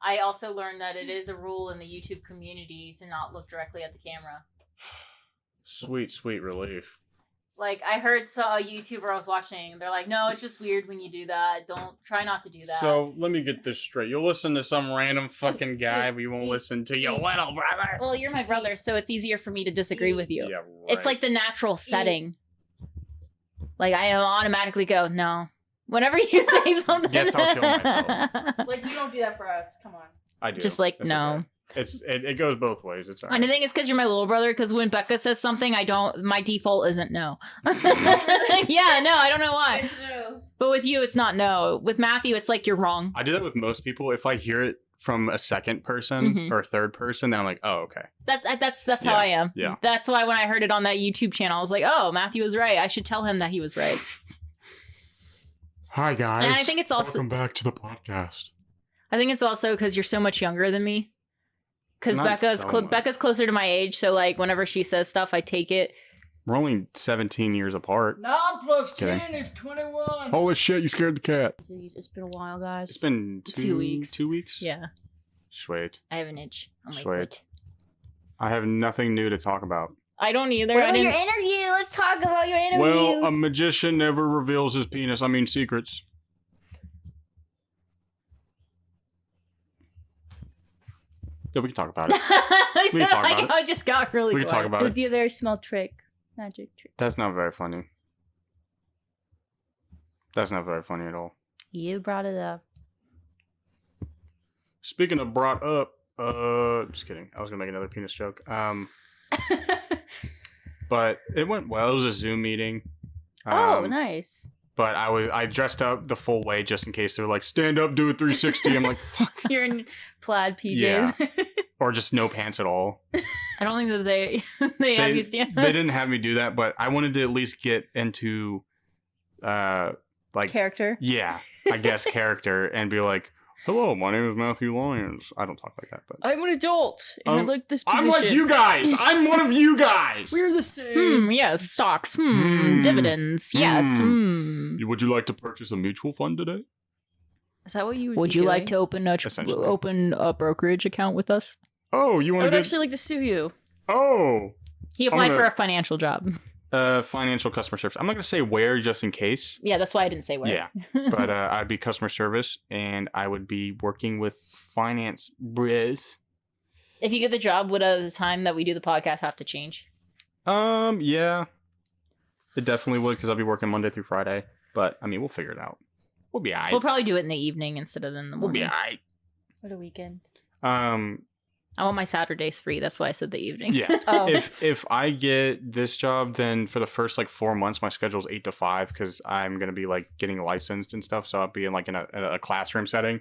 I also learned that it is a rule in the YouTube community to not look directly at the camera. Sweet relief. Like, I heard a YouTuber I was watching, they're like, no, it's just weird when you do that. Try not to do that. So, let me get this straight. You'll listen to some random fucking guy, but you won't listen to your little brother. Well, you're my brother, so it's easier for me to disagree with you. Yeah, right. It's like the natural setting. Like, I automatically go, no. Whenever you say something. Guess I'll kill myself. Like, you don't do that for us. Come on. I do. Just like, That's no. Okay. It goes both ways. It's all right. And I think it's because you're my little brother, because when Becca says something, my default isn't no. Yeah, no, I don't know why. But with you, it's not no. With Matthew, it's like you're wrong. I do that with most people. If I hear it from a second person or a third person, then I'm like, oh, okay. That's how I am. Yeah. That's why when I heard it on that YouTube channel, I was like, oh, Matthew was right. I should tell him that he was right. Hi, guys. And I think it's also... Welcome back to the podcast. I think it's also because you're so much younger than me. Because Becca's closer to my age, so like whenever she says stuff, I take it. We're only 17 years apart. 9 plus 10 is 21. Holy shit, you scared the cat. Please, it's been a while, guys. It's been 2 weeks. 2 weeks? Yeah. Sweet. I have an itch on my Sweet. foot. I have nothing new to talk about. I don't either. What about your interview? Let's talk about your interview. Well, a magician never reveals his penis. I mean, secrets. Yeah, we can talk about it. We can talk about it. I just got really We can talk about It would it. be a very small trick. Magic trick. That's not very funny. That's not very funny at all. You brought it up. Speaking of brought up, just kidding. I was gonna make another penis joke. But it went well. It was a Zoom meeting. Oh, nice. But I dressed up the full way just in case they're like, stand up, do a 360. I'm like, fuck. You're in plaid PJs. Yeah. Or just no pants at all. I don't think that they have you stand. They didn't have me do that, but I wanted to at least get into like character. Yeah, I guess character and be like, hello, my name is Matthew Lyons. I don't talk like that, but I'm an adult, and I like this position. I'm like you guys. I'm one of you guys. We're the same. Yes, stocks. Dividends. Yes. Would you like to purchase a mutual fund today? Is that what you would Would be you doing? like to open a brokerage account with us? Oh, you I want would to actually like to sue you. Oh. He applied for a financial job. Financial customer service. I'm not going to say where just in case. Yeah, that's why I didn't say where. Yeah. But I'd be customer service and I would be working with finance bris. If you get the job, would the time that we do the podcast have to change? Yeah. It definitely would because I'll be working Monday through Friday. But, I mean, we'll figure it out. We'll be all right. We'll probably do it in the evening instead of in the morning. We'll be all right. What a weekend. I want my Saturdays free. That's why I said the evening. Yeah. Oh. If I get this job, then for the first like 4 months, my schedule's 8 to 5 because I'm gonna be like getting licensed and stuff. So I'll be in like in a classroom setting.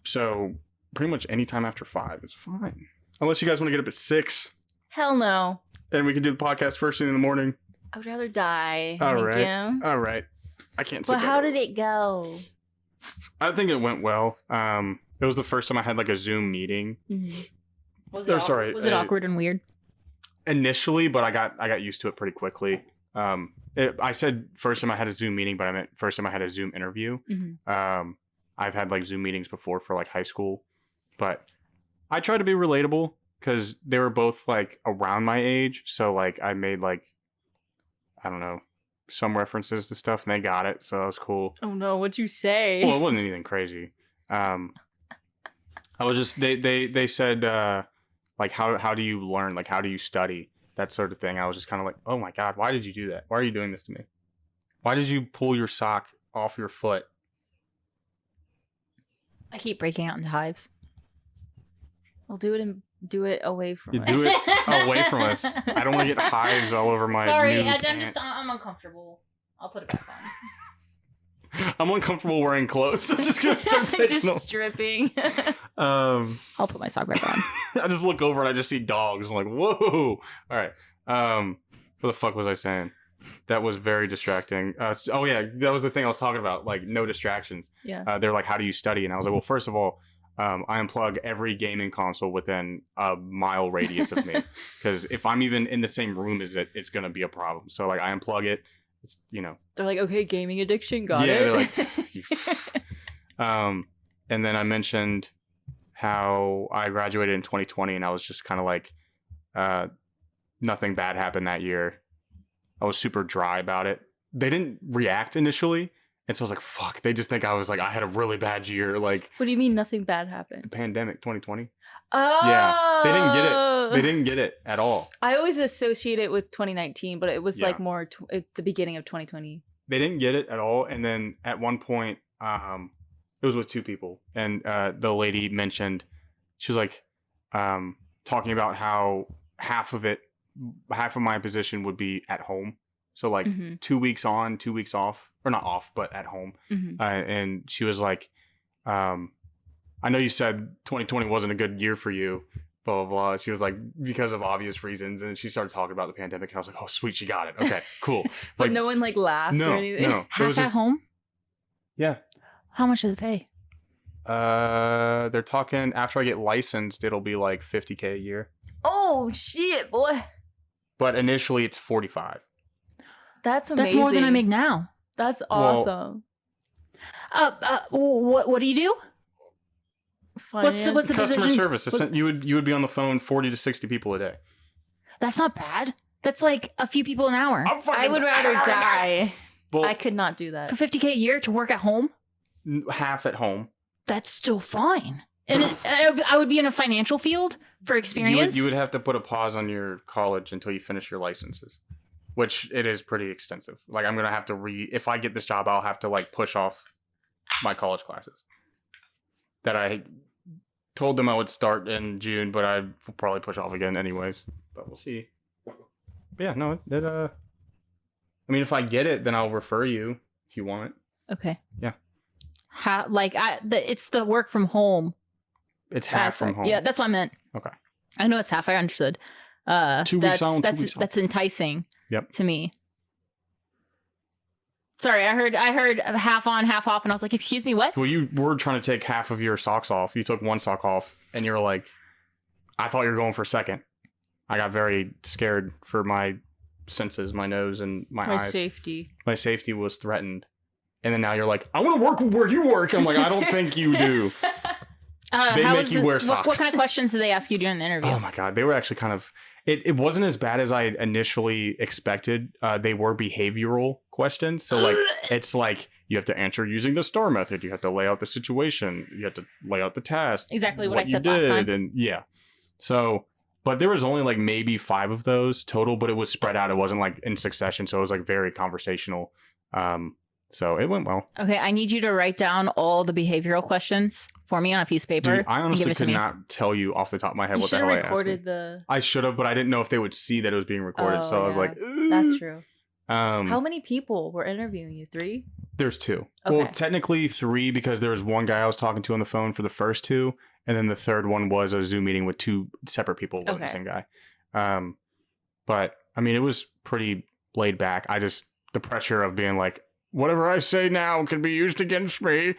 So pretty much anytime after 5 is fine, unless you guys want to get up at 6. Hell no. Then we can do the podcast first thing in the morning. I would rather die. All Thank right. you. All right. I can't. But how did it go? I think it went well. It was the first time I had like a Zoom meeting. Mm-hmm. Was it awkward and weird? Initially, but I got used to it pretty quickly. I said first time I had a Zoom meeting, but I meant first time I had a Zoom interview. Mm-hmm. I've had like Zoom meetings before for like high school, but I tried to be relatable because they were both like around my age. So like I made like, I don't know, some references to stuff and they got it. So that was cool. Oh no, what'd you say? Well, it wasn't anything crazy. I was just, they said, like, how do you learn? Like, how do you study? That sort of thing. I was just kind of like, oh my God, why did you do that? Why are you doing this to me? Why did you pull your sock off your foot? I keep breaking out into hives. I'll do it away from us. Do it away from us. I don't want to get hives all over my Sorry, new I'm uncomfortable. I'll put it back on. I'm uncomfortable wearing clothes. I'm just gonna start taking just them. stripping. I'll put my sock back on. I just look over and I just see dogs. I'm like, whoa. All right. What the fuck was I saying? That was very distracting. Oh yeah, that was the thing I was talking about. Like no distractions. Yeah. They're like, how do you study? And I was like, well, first of all, I unplug every gaming console within a mile radius of me, because if I'm even in the same room as it, it's gonna be a problem. So like, I unplug it. It's, you know. They're like, okay, gaming addiction, got it. Yeah, they're like, And then I mentioned how I graduated in 2020 and I was just kind of like, nothing bad happened that year. I was super dry about it. They didn't react initially. And so I was like, fuck, they just think I was like, I had a really bad year. Like, What do you mean nothing bad happened? the pandemic, 2020. Oh. Yeah. They didn't get it. They didn't get it at all. I always associate it with 2019, but it was Yeah. like more at the beginning of 2020. They didn't get it at all. And then at one point, it was with two people. And the lady mentioned, she was like, talking about how half of my position would be at home. So like 2 weeks on, 2 weeks off, or not off, but at home. And she was like, I know you said 2020 wasn't a good year for you, blah, blah, blah. She was like, because of obvious reasons. And she started talking about the pandemic. And I was like, oh, sweet, she got it. Okay, cool. But Like, no one like laughed or anything. No. It Half was at just, home? yeah. How much does it pay? They're talking after I get licensed, it'll be like $50K a year. Oh, shit, boy. But initially it's 45. That's amazing. That's more than I make now. That's Well, awesome. What do you do? Finance. What's the Customer position? service. You would be on the phone 40 to 60 people a day. That's not bad. That's like a few people an hour. I would rather die. Well, I could not do that. For $50K a year to work at home? half at home. That's still fine. And I would be in a financial field for experience. You would have to put a pause on your college until you finish your licenses, which it is pretty extensive. Like I'm gonna have to if I get this job, I'll have to like push off my college classes that I told them I would start in June, but I will probably push off again anyways. But we'll see. But yeah, no, I mean, if I get it, then I'll refer you if you want it. Okay. Yeah. It's the work from home. It's half from home. Yeah, that's what I meant. Okay. I know it's half. I understood. 2 weeks on, 2 weeks off. That's enticing. Yep. To me. Sorry, I heard half on, half off, and I was like, "Excuse me, what?" Well, you were trying to take half of your socks off. You took one sock off, and you're like, I thought you were going for a second. I got very scared for my senses, my nose, and my eyes. safety. My safety was threatened. And then now you're like, I want to work where you work. I'm like, I don't think you do. They make you wear socks. What kind of questions did they ask you during the interview? Oh my God. They were actually kind of, it wasn't as bad as I initially expected. They were behavioral questions. So like, it's like, you have to answer using the STAR method. You have to lay out the situation. You have to lay out the task. Exactly what I said you last did, time. And yeah. So, but there was only like maybe 5 of those total, but it was spread out. It wasn't like in succession. So it was like very conversational. So it went well. Okay, I need you to write down all the behavioral questions for me on a piece of paper. Dude, I and give honestly it to could me. not tell you off the top of my head You what the should hell have I asked. recorded the. I should have, but I didn't know if they would see that it was being recorded. Oh, So I was yeah. like, That's true. How How many people were interviewing you? 3? There's 2. Okay. Well, technically 3 because there was one guy I was talking to on the phone for the first 2, and then the third one was a Zoom meeting with 2 separate people. It wasn't the same guy. But I mean, it was pretty laid back. The pressure of being like, whatever I say now could be used against me.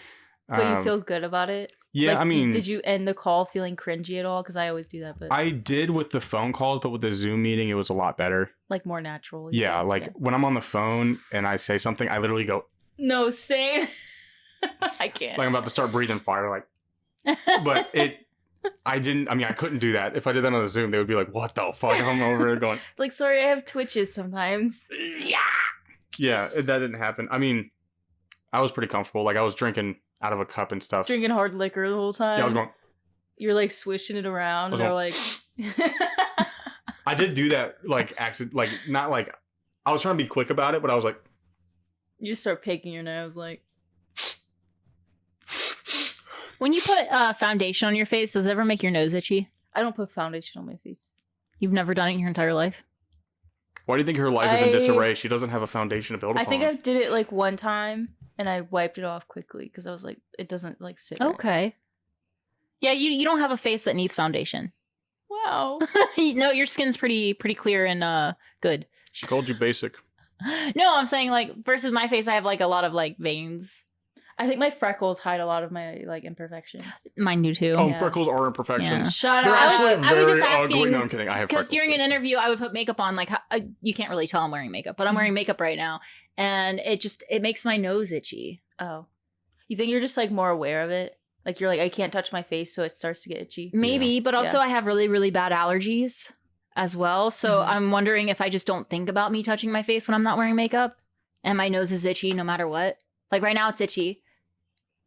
But you feel good about it? Yeah, Like, I mean, did you end the call feeling cringy at all? Because I always do that, but I did with the phone calls, but with the Zoom meeting, it was a lot better. like more natural. Yeah, like when I'm on the phone and I say something, I literally go, No, same. I can't. like I'm about to start breathing fire, like, but I couldn't do that. If I did that on a Zoom, they would be like, what the fuck? I'm over there going, Like, sorry, I have twitches sometimes. yeah, that didn't happen. I mean, I was pretty comfortable. Like I was drinking out of a cup and stuff. Drinking hard liquor the whole time. Yeah, I was going. You're like swishing it around, and they're like. I did do that, like not like I was trying to be quick about it, but I was like, You just start picking your nose, like. When you put foundation on your face, does it ever make your nose itchy? I don't put foundation on my face. You've never done it in your entire life? why do you think her life is in disarray? She doesn't have a foundation to build upon. I think I did it like one time, and I wiped it off quickly because I was like, it doesn't like sit. right. Okay. Yeah, you don't have a face that needs foundation. Wow. No, your skin's pretty clear and good. She called you basic. No, I'm saying like versus my face, I have like a lot of like veins. I think my freckles hide a lot of my like imperfections. Mine do too. Oh, Yeah. freckles are imperfections. Shut They're up. actually I was very just ugly. asking, No, I'm kidding. I have Because freckles. during too. an interview, I would put makeup on. Like you can't really tell I'm wearing makeup, but I'm wearing makeup right now, and it makes my nose itchy. Oh, you think you're just like more aware of it? Like you're like, I can't touch my face, so it starts to get itchy. Maybe, but also I have really, really bad allergies as well. So I'm wondering if I just don't think about me touching my face when I'm not wearing makeup, and my nose is itchy no matter what. Like right now, it's itchy.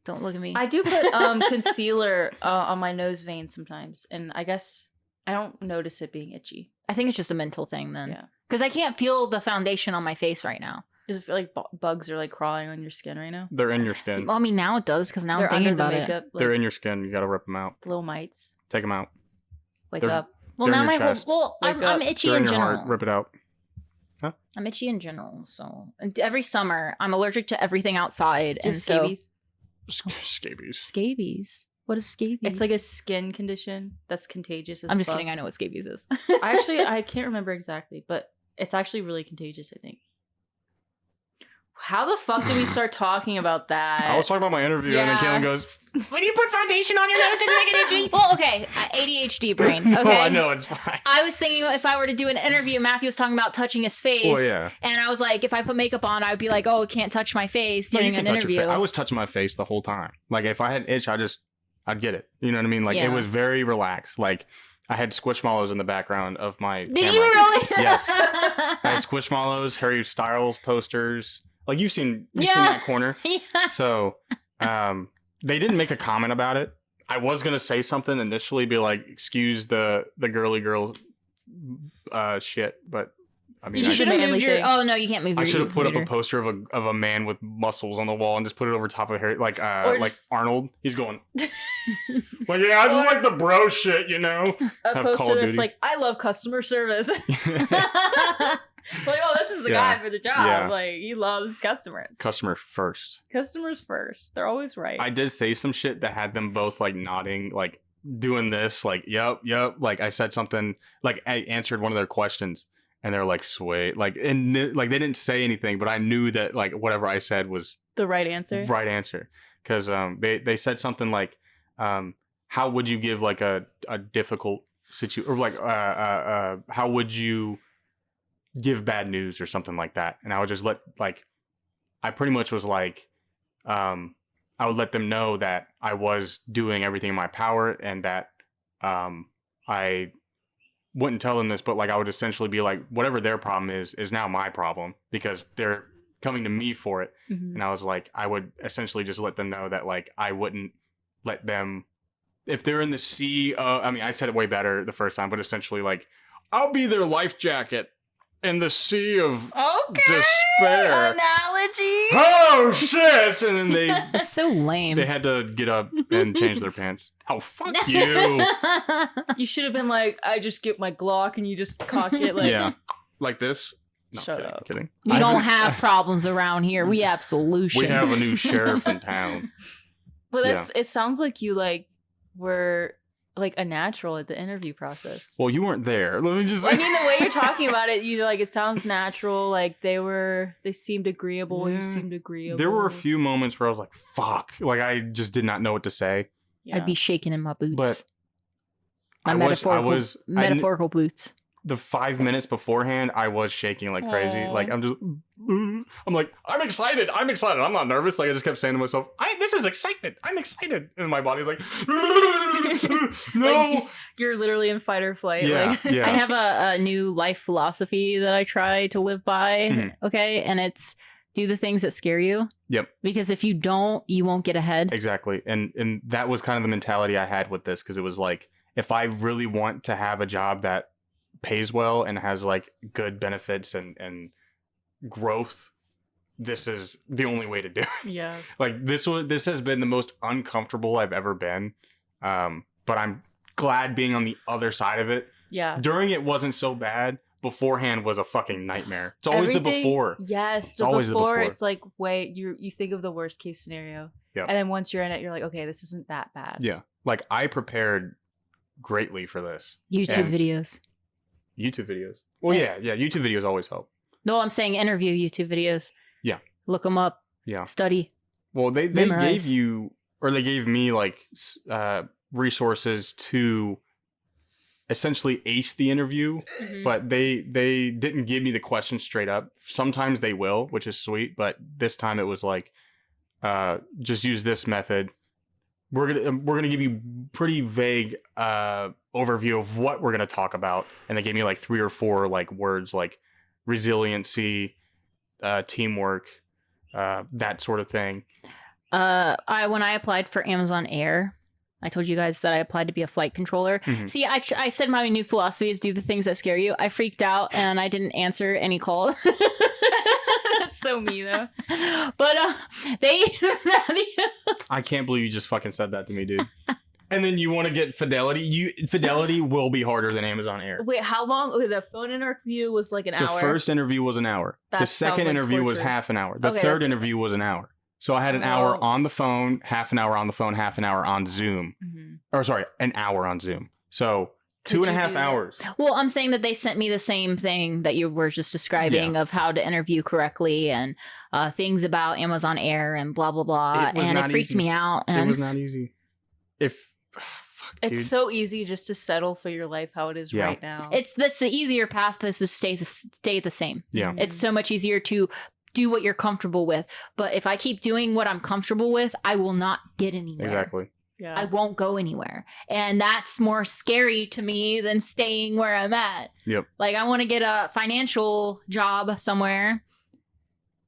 Don't look at me. I do put concealer on my nose vein sometimes, and I guess I don't notice it being itchy. I think it's just a mental thing then. Yeah. Because I can't feel the foundation on my face right now. Does it feel like bugs are like crawling on your skin right now? They're in your skin. Well, I mean, now it does because now They're I'm thinking under about the makeup. it. Like, They're in your skin. You gotta rip them out. little mites. Take them out. Wake They're- up. Well, They're in now your my whole. chest. Well, Wake I'm up. itchy They're in in your general. heart. Rip it out. I'm itchy in general. So and every summer, I'm allergic to everything outside. Do you And have so scabies? Scabies. Scabies. What is scabies? It's like a skin condition that's contagious as I'm just fuck. kidding. I know what scabies is. I can't remember exactly, but it's actually really contagious, I think. How the fuck did we start talking about that? I was talking about my interview, and then Katelyn goes, When you put foundation on your nose, does it make it itchy? Well, okay. ADHD brain. Okay. "No, I know it's fine." I was thinking if I were to do an interview, Matthew was talking about touching his face. Well, yeah. And I was like, if I put makeup on, I would be like, oh, can't touch my face No, you during can an touch your interview. face. I was touching my face the whole time. Like if I had itch, I'd get it. You know what I mean? Like Yeah. it was very relaxed. Like I had Squishmallows in the background of my Did camera. you really? Yes. I had Squishmallows, Harry Styles posters. Like you've seen that corner. Yeah. So they didn't make a comment about it. I was gonna say something initially, be like, excuse the girly girl shit, but I mean You I should have manly moved your. thing. Oh no, you can't move your. I should have put up a reader. poster of a man with muscles on the wall and just put it over top of Harry, like Or like just- Arnold. He's going like, yeah, I just like the bro shit, you know. A have Call poster of that's Duty. like, I love customer service. Like, oh, this is the Yeah. guy for the job. Yeah. Like, he loves customers. Customer first. Customers first. They're always right. I did say some shit that had them both like nodding, like doing this, like yep. Like I said something, like I answered one of their questions, and they're like, "Sweet," like and like they didn't say anything, but I knew that like whatever I said was the right answer. right answer, because they said something like how would you give like a difficult situation, or like how would you give bad news or something like that, and I would just I pretty much was like I would let them know that I was doing everything in my power, and that I wouldn't tell them this, but like I would essentially be like, whatever their problem is now my problem, because they're coming to me for it. Mhm. And I was like, I would essentially just let them know that like I wouldn't let them, if they're in the sea, I mean, I said it way better the first time, but essentially like, I'll be their life jacket in the sea of Okay. despair. Analogy. Oh shit! And then That's so lame. they had to get up and change their pants. Oh fuck you! You should have been like, I just get my Glock and you just cock it like. Yeah, like this. No, Shut kidding, up. kidding. We I don't haven't- have problems around here. We have solutions. We have a new sheriff in town. But it sounds like you like were like a natural at the interview process. Well, you weren't there. Let me just. I mean, the way you're talking about it, you like it sounds natural. Like they seemed agreeable. Yeah. You seemed agreeable. There were a few moments where I was like, "Fuck!" Like I just did not know what to say. Yeah. I'd be shaking in my boots. But my metaphorical boots. the 5 minutes beforehand, I was shaking like crazy. Aw. Like I'm like, I'm excited. I'm not nervous. Like I just kept saying to myself, this is excitement. I'm excited. And my body's like, no. Like, you're literally in fight or flight. Yeah, Like, yeah. I have a new life philosophy that I try to live by. Mhm. Okay. And it's do the things that scare you. Yep. Because if you don't, you won't get ahead. Exactly. And that was kind of the mentality I had with this, because it was like, if I really want to have a job that pays well and has like good benefits and growth, this is the only way to do it. yeah. Like this has been the most uncomfortable I've ever been. But I'm glad being on the other side of it. Yeah. During it wasn't so bad. Beforehand was a fucking nightmare. It's always the Everything- before. Yes, It's always the before. It's like wait, you think of the worst case scenario, Yep. and then once you're in it, you're like, okay, this isn't that bad. Yeah. Like I prepared greatly for this. YouTube And- videos. YouTube videos. Well, yeah. YouTube videos always help. No, I'm saying interview YouTube videos. Yeah. Look them up. Yeah. Study. Well, they Memorize. gave you, or they gave me like resources to essentially ace the interview, Mhm. but they didn't give me the question straight up. Sometimes they will, which is sweet, but this time it was like, just use this method we're gonna give you pretty vague overview of what we're gonna talk about, and they gave me like 3 or 4 like words like resiliency, teamwork, that sort of thing. When I applied for Amazon Air, I told you guys that I applied to be a flight controller. Mhm. See, I said my new philosophy is do the things that scare you. I freaked out and I didn't answer any call. That's so me though. But they I can't believe you just fucking said that to me, dude. And then you want to get Fidelity? Fidelity will be harder than Amazon Air. Wait, how long? Okay, the phone interview was like an The hour. first interview was an hour. That The sounds second like interview was torture. half an hour. The Okay, third that's- interview was an hour. So I had an hour Oh. on the phone, half an hour on the phone, half an hour on Zoom. Mhm. Or sorry, an hour on Zoom. So Could 2.5 you do that? hours. Well, I'm saying that they sent me the same thing that you were just describing of how to interview correctly and things about Amazon Air and blah blah blah, It was and it not freaked easy. me out. It And was not easy. Fuck, dude. It's so easy just to settle for your life how it is Yeah. right now. that's the easier path. This is stay the same. Yeah. It's so much easier to do what you're comfortable with. But if I keep doing what I'm comfortable with, I will not get anywhere. Exactly. Yeah. I won't go anywhere. And that's more scary to me than staying where I'm at. Yep. Like, I want to get a financial job somewhere.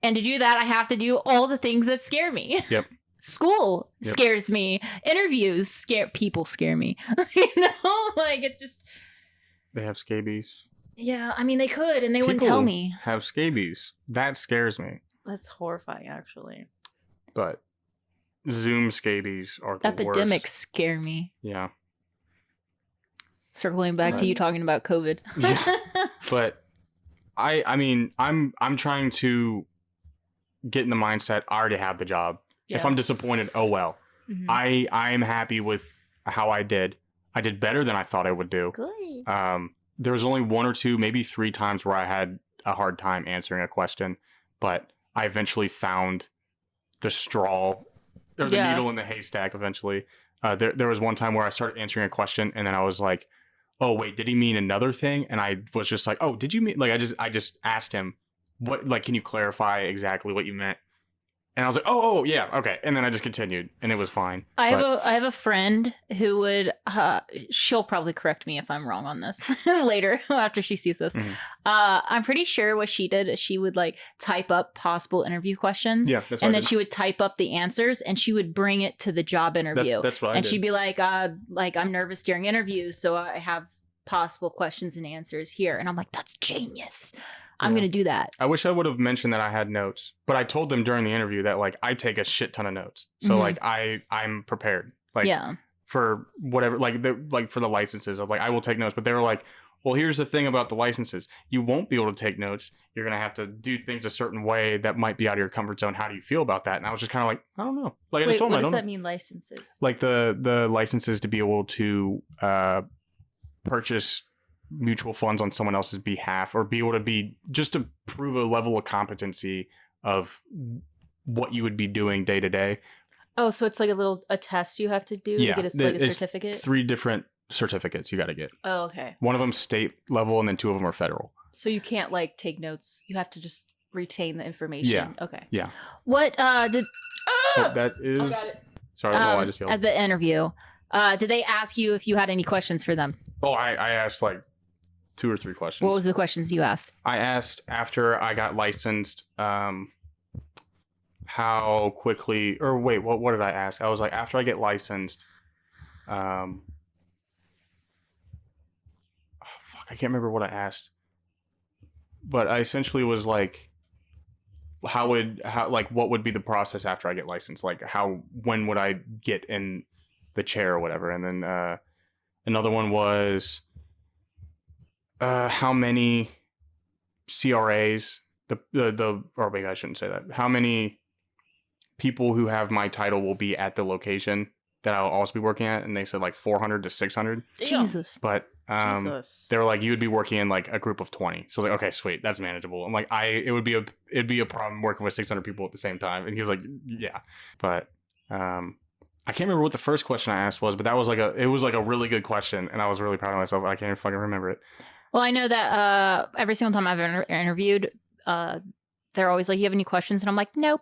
And to do that, I have to do all the things that scare me. Yep. School Yep. scares me. Interviews scare me. You know? Like, it's just, They have scabies. yeah, I mean, they could, and they wouldn't tell People me. Have scabies. That scares me. That's horrifying, actually. But Zoom scabies are the Epidemics worst. scare me. Yeah. Circling back to Right. you talking about COVID. Yeah. But I mean, I'm trying to get in the mindset I already have the job. If I'm disappointed, oh well. Mhm. I'm happy with how I did. I did better than I thought I would do. Good. There was only 1 or 2, maybe 3 times where I had a hard time answering a question, but I eventually found the straw or the Yeah. needle in the haystack eventually. There was one time where I started answering a question and then I was like, oh wait, did he mean another thing? And I was just like, oh, did you mean, like, I just asked him, what, like, can you clarify exactly what you meant? And I was like, oh yeah, okay. And then I just continued and it was fine. I have a friend who would she'll probably correct me if I'm wrong on this later after she sees this. Mhm. I'm pretty sure what she did is she would like type up possible interview questions, Yeah, that's what and I then did. she would type up the answers and she would bring it to the job interview. That's what I And did. she'd be like I'm nervous during interviews, so I have possible questions and answers here. And I'm like, that's genius. I'm Yeah. gonna do that. I wish I would have mentioned that I had notes, but I told them during the interview that like I take a shit ton of notes, so Mhm. like I'm prepared. Like Yeah. for whatever, like for the licenses, of like I will take notes. But they were like, well, here's the thing about the licenses: you won't be able to take notes. You're gonna have to do things a certain way that might be out of your comfort zone. How do you feel about that? And I was just kind of like, I don't know. Like I just Wait, told them what I does don't that know. mean, licenses? Like the licenses to be able to purchase mutual funds on someone else's behalf, or be able to be just to prove a level of competency of what you would be doing day to day. Oh, so it's like a test you have to do Yeah, to get like a it's certificate? 3 different certificates you got to get. Oh, okay. One of them state level, and then 2 of them are federal. So you can't like take notes. You have to just retain the information. Yeah. Okay. What did Oh, that is. it. Sorry, I just yelled. at the interview? Did they ask you if you had any questions for them? Oh, I asked like 2 or 3 questions. What was the questions you asked? I asked after I got licensed, how quickly, or wait, what did I ask? I was like, after I get licensed, oh, fuck, I can't remember what I asked, but I essentially was like, what would be the process after I get licensed? Like when would I get in the chair or whatever? And then another one was, how many CRAs, or maybe I shouldn't say that. How many people who have my title will be at the location that I'll also be working at? And they said like 400 to 600. Jesus. But Jesus. they were like, you would be working in like a group of 20. So I was like, okay, sweet, that's manageable. I'm like, it'd be a problem working with 600 people at the same time. And he was like, yeah. But I can't remember what the first question I asked was, but that was it was like a really good question, and I was really proud of myself. I can't even fucking remember it. Well, I know that every single time I've interviewed, they're always like, "You have any questions?" And I'm like, "Nope."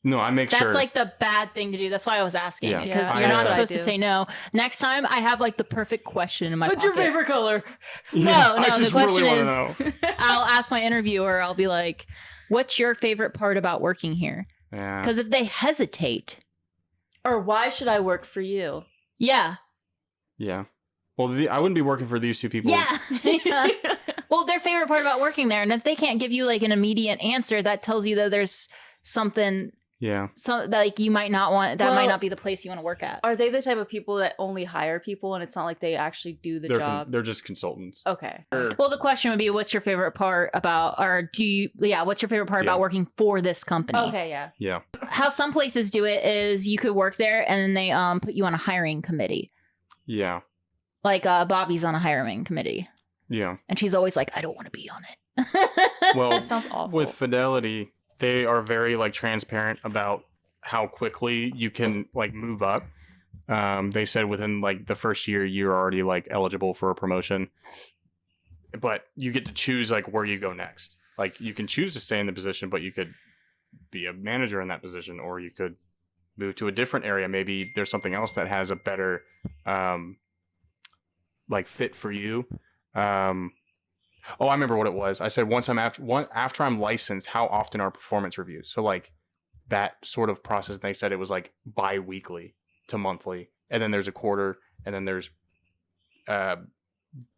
No, I make sure. That's like the bad thing to do. That's why I was asking. Yeah. Because Yeah, you're that's not what supposed I to do. say no. Next time, I have like the perfect question in my What's your pocket. favorite color? No, I the just question really is, want to know. I'll ask my interviewer, I'll be like, what's your favorite part about working here? Yeah. Because if they hesitate, Or why should I work for you? yeah. Yeah. Well, I wouldn't be working for these two people. Yeah. Well, their favorite part about working there, and if they can't give you like an immediate answer, that tells you that there's something, Yeah. like you might not want, that might Well, not be the place you want to work at. Are they the type of people that only hire people and it's not like they actually do the job? They're just consultants. Okay. Well, the question would be, what's your favorite part about, or what's your favorite part about working for this company? Okay, yeah. Yeah. How some places do it is you could work there and then they put you on a hiring committee. Yeah. Like Bobby's on a hiring committee. Yeah. And she's always like, I don't want to be on it. Well, That sounds awful. with Fidelity, they are very like transparent about how quickly you can like move up. They said within like the first year, you're already like eligible for a promotion, but you get to choose like where you go next. Like you can choose to stay in the position, but you could be a manager in that position, or you could move to a different area. Maybe there's something else that has a better like fit for you. Oh, I remember what it was. I said after I'm licensed, how often are performance reviews? So like that sort of process. They said it was like bi-weekly to monthly, and then there's a quarter, and then there's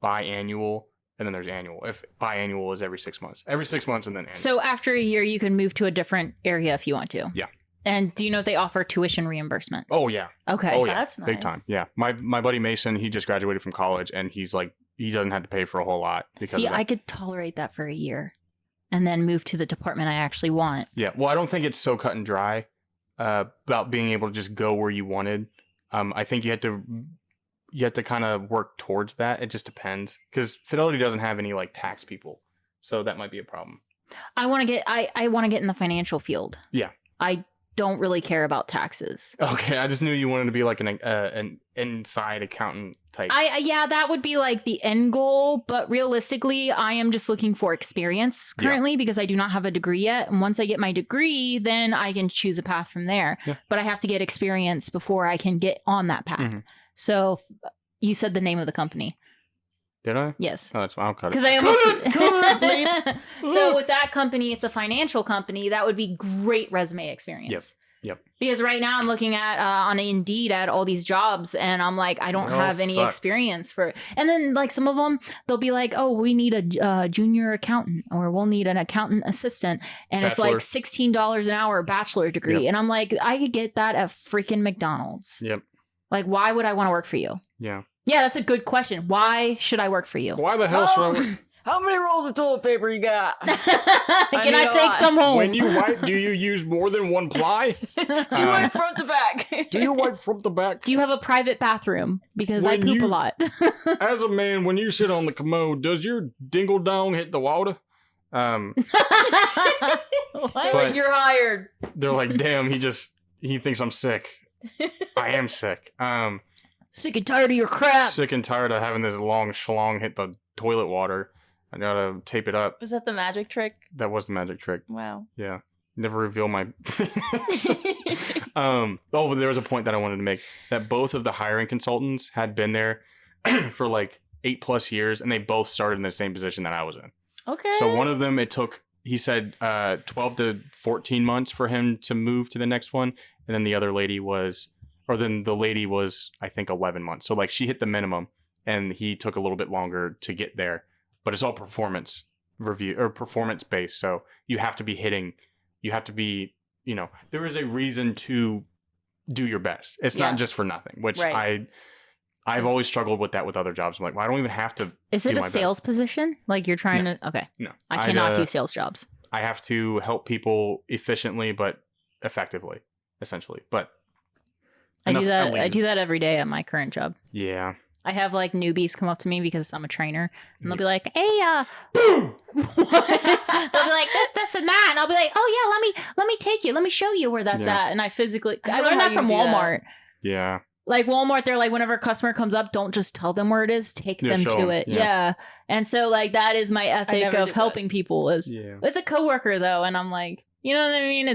biannual, and then there's annual. If biannual is every 6 months, and then annual. So after a year, you can move to a different area if you want to. Yeah. And do you know if they offer tuition reimbursement? Oh yeah. Okay. Oh yeah. That's Big nice. time. Yeah. My buddy Mason, he just graduated from college, and he's like, he doesn't have to pay for a whole lot because See, of that. I could tolerate that for a year and then move to the department I actually want. Yeah. Well, I don't think it's so cut and dry about being able to just go where you wanted. I think you have to kind of work towards that. It just depends, because Fidelity doesn't have any like tax people, so that might be a problem. I want to get in the financial field. Yeah. I don't really care about taxes. Okay, I just knew you wanted to be like an inside accountant type. Yeah, that would be like the end goal, but realistically, I am just looking for experience currently because I do not have a degree yet. And once I get my degree, then I can choose a path from there. Yeah. But I have to get experience before I can get on that path. Mhm. So you said the name of the company. Did I? Yes. Oh, that's fine. I'll cut it. Because I almost Cut it, So with that company, it's a financial company. That would be great resume experience. Yep. Because right now I'm looking at on Indeed at all these jobs, and I'm like, I don't They all have any suck. experience for. And then like some of them, they'll be like, oh, we need a junior accountant, or we'll need an accountant assistant, and Bachelor. it's like $16 an hour, bachelor degree, Yep. and I'm like, I could get that at freaking McDonald's. Yep. Like, why would I want to work for you? Yeah. Yeah, that's a good question. Why should I work for you? Why the hell should I work? How many rolls of toilet paper you got? Can I need a take lot. some home? When you wipe, do you use more than one ply? Do you wipe front to back? Do you wipe from the back? Do you have a private bathroom? Because I When poop a you- lot. As a man, when you sit on the commode, does your dingle dong hit the water? What? But- You're hired. They're like, damn, he thinks I'm sick. I am sick. Sick and tired of your crap. Sick and tired of having this long schlong hit the toilet water. I gotta tape it up. Was that the magic trick? That was the magic trick. Wow. Yeah. Never reveal my but there was a point that I wanted to make, that both of the hiring consultants had been there for like 8+ years, and they both started in the same position that I was in. Okay. So one of them, he said 12 to 14 months for him to move to the next one, and then the lady was I think 11 months. So like she hit the minimum, and he took a little bit longer to get there. But it's all performance review or performance based. So you have to be, there is a reason to do your best. It's Yeah. not just for nothing, which Right. I've always struggled with that with other jobs. I'm like, well, I don't even have to. Is it do a my sales position? Like you're trying to. Okay. No, I cannot do sales jobs. I have to help people efficiently but effectively, essentially. But I do enough- that. I'll I leave. do that every day at my current job. Yeah. I have like newbies come up to me because I'm a trainer, and they'll be like, "Hey, Boom. they'll be like this, and that," and I'll be like, "Oh yeah, let me take you, let me show you where that's Yeah. at." And I don't know learned how that you from do that. Walmart. Yeah. Like Walmart, they're like, whenever a customer comes up, don't just tell them where it is, take Yeah, them show to 'em, it. yeah. Yeah. And so like that is my ethic never of did that. helping people. Is Yeah. it's a coworker though, and I'm like, you know what I mean?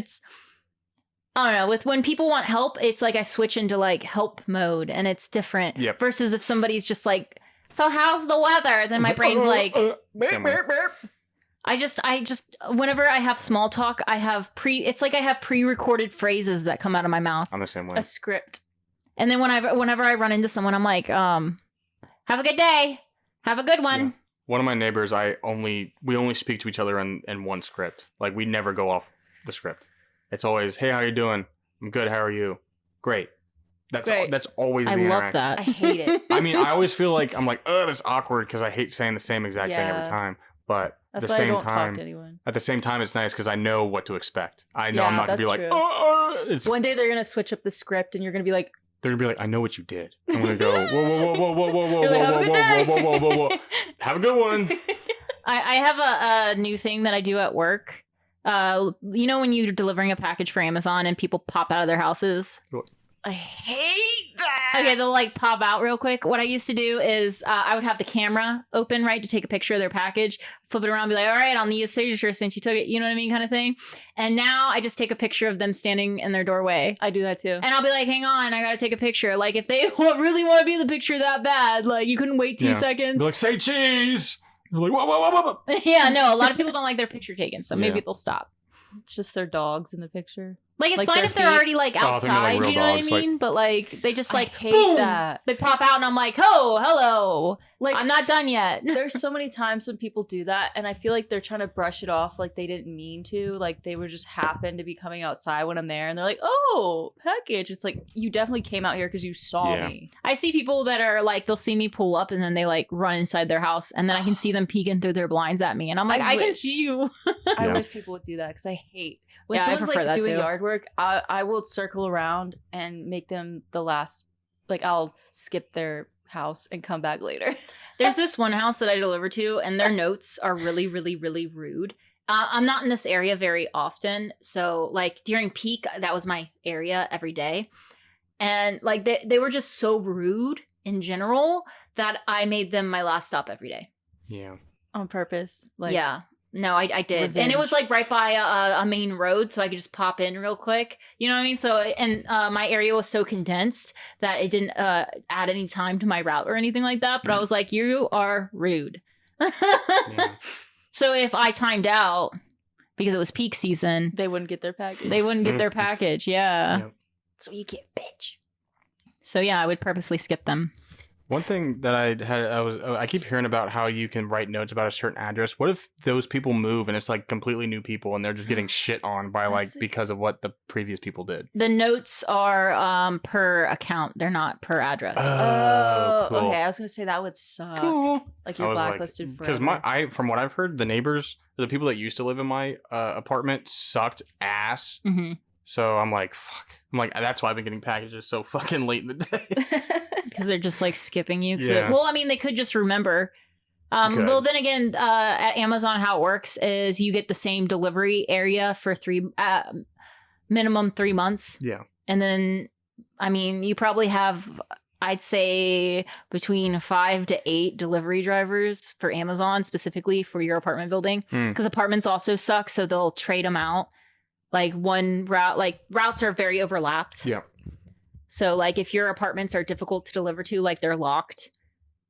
I don't know. With when people want help, it's like I switch into like help mode, and it's different. Yep. Versus if somebody's just like, "So how's the weather?" Then my brain's like, Same way. I just whenever I have small talk, it's like I have pre-recorded phrases that come out of my mouth. I'm the same way. A script. And then whenever I run into someone, I'm like, have a good day. Have a good one. Yeah. One of my neighbors, we only speak to each other in one script. Like, we never go off the script. It's always, hey, how you doing? I'm good. How are you? Great. That's always the I love interaction. that. I hate it. I mean, I always feel like I'm like, oh, that's awkward because I hate saying the same exact thing every Yeah. time. But That's at the why I same don't time, talk to anyone. at the same time, it's nice because I know what to expect. I know Yeah, I'm not gonna be that's like, true. it's. One day they're gonna switch up the script, and you're gonna be like, They're gonna be like, I know what you did. I'm gonna go, whoa, whoa, whoa, whoa, whoa, whoa, whoa, You're like, whoa, "Have a whoa, good day." whoa, whoa, whoa, whoa, whoa. Have a good one. I have a new thing that I do at work. You know when you're delivering a package for Amazon and people pop out of their houses? I hate that. Okay, they'll like pop out real quick. What I used to do is I would have the camera open, right, to take a picture of their package, flip it around, be like, all right, I'll need a signature since you took it, you know what I mean, kind of thing. And now I just take a picture of them standing in their doorway. I do that too. And I'll be like, hang on, I gotta take a picture. Like, if they really want to be in the picture that bad, like, you couldn't wait 2 Yeah. seconds. Be like, say cheese. You're like, whoa, whoa, whoa, whoa. Yeah, no, a lot of people don't like their picture taken, so maybe Yeah. they'll stop. It's just their dogs in the picture. Like, it's Like fine their if they're feet. already, like, Oh, they're not, like, outside, real you know dogs, what I like- mean? But, like, they just, I like, hate boom! that. They pop out, and I'm like, oh, hello. Like, I'm not done yet. There's so many times when people do that, and I feel like they're trying to brush it off like they didn't mean to. Like, they were just happened to be coming outside when I'm there, and they're like, oh, package. It's like, you definitely came out here because you saw Yeah. me. I see people that are, like, they'll see me pull up, and then they, like, run inside their house, and then I can see them peeking through their blinds at me, and I'm like, I can wish. see you. I Yeah. wish people would do that because I hate when Yeah, I someone's prefer like that doing too. yard work. I will circle around and make them the last. Like, I'll skip their house and come back later. There's this one house that I deliver to, and their notes are really, really, really rude. I'm not in this area very often, so like during peak, that was my area every day, and like they were just so rude in general that I made them my last stop every day. Yeah. On purpose. Like, Yeah. No, I did. And it Revenge. was like right by a main road, so I could just pop in real quick. You know what I mean? So, and my area was so condensed that it didn't add any time to my route or anything like that. But I was like, you are rude. Yeah. So if I timed out because it was peak season, they wouldn't get their package. they wouldn't get their package. Yeah. Yeah. so you get bitch. So yeah, I would purposely skip them. One thing that I keep hearing about how you can write notes about a certain address. What if those people move and it's like completely new people and they're just getting shit on by like That's- because of what the previous people did? The notes are per account. They're not per address. Oh, cool. okay. I was gonna say that would suck. Cool. Like, I you're was like, blacklisted forever. because from what I've heard, the neighbors, the people that used to live in my apartment, sucked ass. Mm-hmm. So I'm like, fuck. I'm like, that's why I've been getting packages so fucking late in the day. Because they're just like skipping you. Yeah. Well, I mean, they could just remember. Could. Well, then again, at Amazon, how it works is you get the same delivery area for minimum 3 months. Yeah. And then, I mean, you probably have, I'd say, between 5 to 8 delivery drivers for Amazon, specifically for your apartment building. Because apartments also suck, so they'll trade them out. Like one route, like routes are very overlapped. Yeah. So like if your apartments are difficult to deliver to, like they're locked,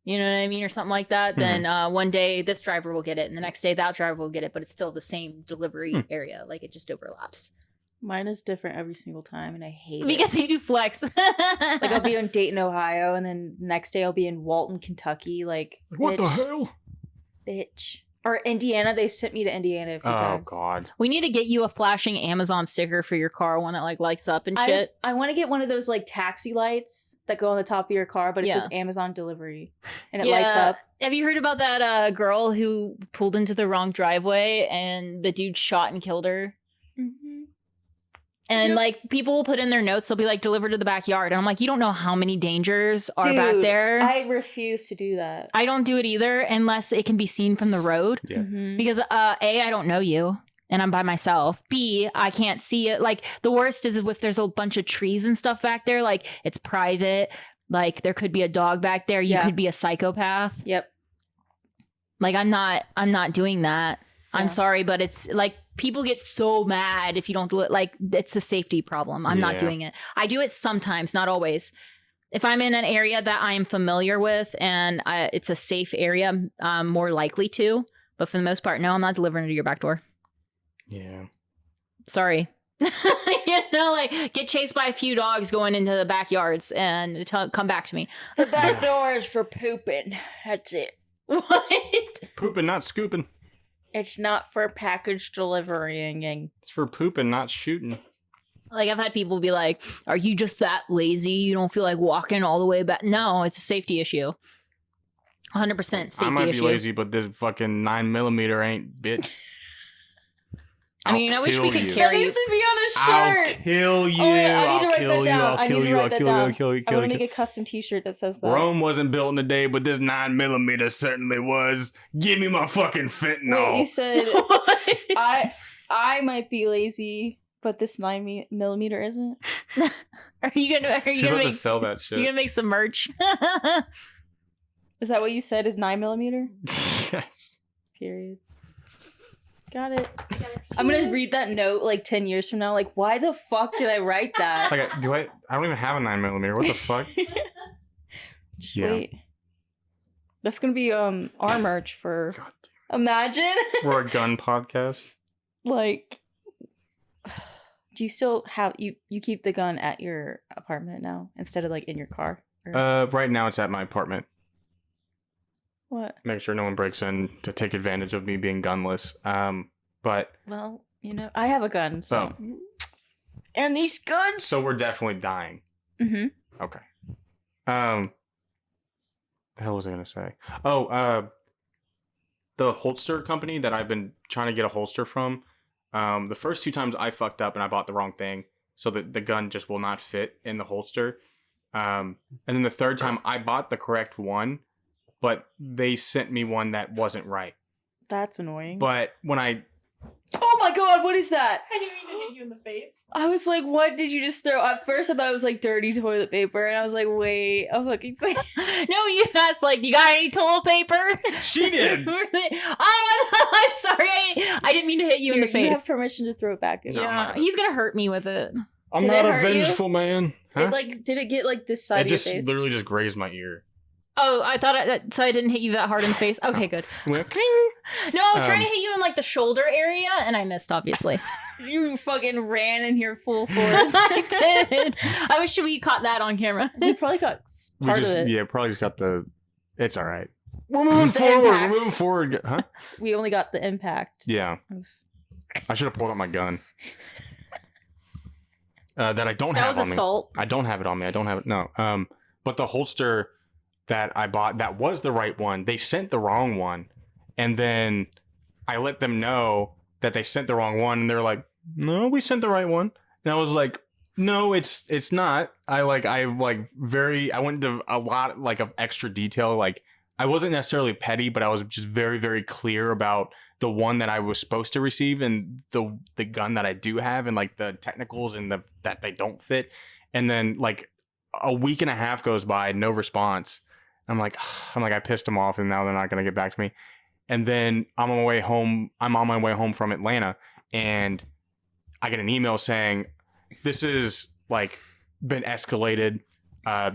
you know what I mean, or something like that, then one day this driver will get it and the next day that driver will get it, but it's still the same delivery area. Like it just overlaps. Mine is different every single time, and I hate Because it. you do flex. Like, I'll be in Dayton, Ohio, and then next day I'll be in Walton, Kentucky. Like, What the bitch, hell? bitch. Or Indiana. They sent me to Indiana a few Oh times. God. We need to get you a flashing Amazon sticker for your car, one that like lights up and shit. I want to get one of those like taxi lights that go on the top of your car, but it Yeah. says Amazon delivery, and it lights up. Have you heard about that girl who pulled into the wrong driveway and the dude shot and killed her? And Yep. like people will put in their notes, they'll be like delivered to the backyard. And I'm like, you don't know how many dangers are back Dude, there. I refuse to do that. I don't do it either unless it can be seen from the road. Yeah. Mhm. Because A, I don't know you and I'm by myself. B, I can't see it. Like the worst is if there's a bunch of trees and stuff back there, like it's private. Like there could be a dog back there. You Yeah. could be a psychopath. Yep. Like I'm not doing that. Yeah. I'm sorry, but it's like people get so mad if you don't do it. Like, it's a safety problem. I'm not Yeah. doing it. I do it sometimes, not always. If I'm in an area that I am familiar with and it's a safe area, I'm more likely to. But for the most part, no, I'm not delivering it to your back door. Yeah. Sorry. Like, get chased by a few dogs going into the backyards and come back to me. The back door is for pooping. That's it. What? Pooping, not scooping. It's not for package deliverying. It's for pooping, not shooting. Like, I've had people be like, are you just that lazy? You don't feel like walking all the way back? No, it's a safety issue. 100% safety issue. I might be lazy, but this fucking 9mm ain't, bitch. I mean, I wish we could That carry needs to be on a I'll shirt. kill you. Oh, wait, I need I'll to write kill that you. down. I'll I kill need to you. write I'll that kill you. down. I'll kill you. I'm Kill gonna you. make a custom T-shirt that says that. Rome wasn't built in a day, but this 9mm certainly was. Give me my fucking fentanyl. Wait, you said What? I might be lazy, but this 9mm isn't. Are you gonna She's about to make sell that shit. you gonna make some merch? Is that what you said? Is 9mm? Yes. Period. Got it. I'm gonna read that note like 10 years from now. Like, why the fuck did I write that? Like, I don't even have a 9mm. What the fuck? Just Yeah. wait. That's gonna be our merch for. God Imagine. damn. We're a gun podcast. Like, do you still have you keep the gun at your apartment now instead of like in your car? Or- Right now it's at my apartment. What? Make sure no one breaks in to take advantage of me being gunless. But Well, I have a gun, so. And these guns. so we're definitely dying. Mm-hmm. Okay. The hell was I gonna say? Oh, the holster company that I've been trying to get a holster from. The first 2 times I fucked up and I bought the wrong thing, so that the gun just will not fit in the holster. And then the 3rd time I bought the correct one, but they sent me one that wasn't right. That's annoying. But when Oh my god, what is that? I didn't mean to hit you in the face. I was like, what did you just throw? At first I thought it was like dirty toilet paper, and I was like, wait, a fucking second. No, you asked, like, you got any toilet paper? she did. Oh, I'm sorry. I didn't mean to hit you in the You have face. permission to throw it back in. No, I'm Yeah, not. he's gonna hurt me with it. I'm Did not it a hurt you? vengeful man. Huh? Did it get like this side It of your just face? literally just grazed my ear. Oh, I thought so I didn't hit you that hard in the face. Okay, good. Went, No, I was trying to hit you in like the shoulder area, and I missed, obviously. You fucking ran in here full force. I did. I wish we caught that on camera. We probably got part of it. Yeah, probably just got the. It's all right. We're The moving forward. impact. We're moving forward. Huh? We only got the impact. Yeah. of- I should have pulled out my gun. That I don't That have was on me. assault. I don't have it on me. I don't have it. No. But the holster that I bought, that was the right one. They sent the wrong one, and then I let them know that they sent the wrong one, and they're like, "No, we sent the right one." And I was like, "No, it's not." I went into a lot like of extra detail. Like, I wasn't necessarily petty, but I was just very, very clear about the one that I was supposed to receive and the gun that I do have, and like the technicals and that they don't fit. And then like a week and a half goes by, no response. I'm like, I pissed them off, and now they're not gonna get back to me. And then I'm on my way home from Atlanta, and I get an email saying, "This is like been escalated.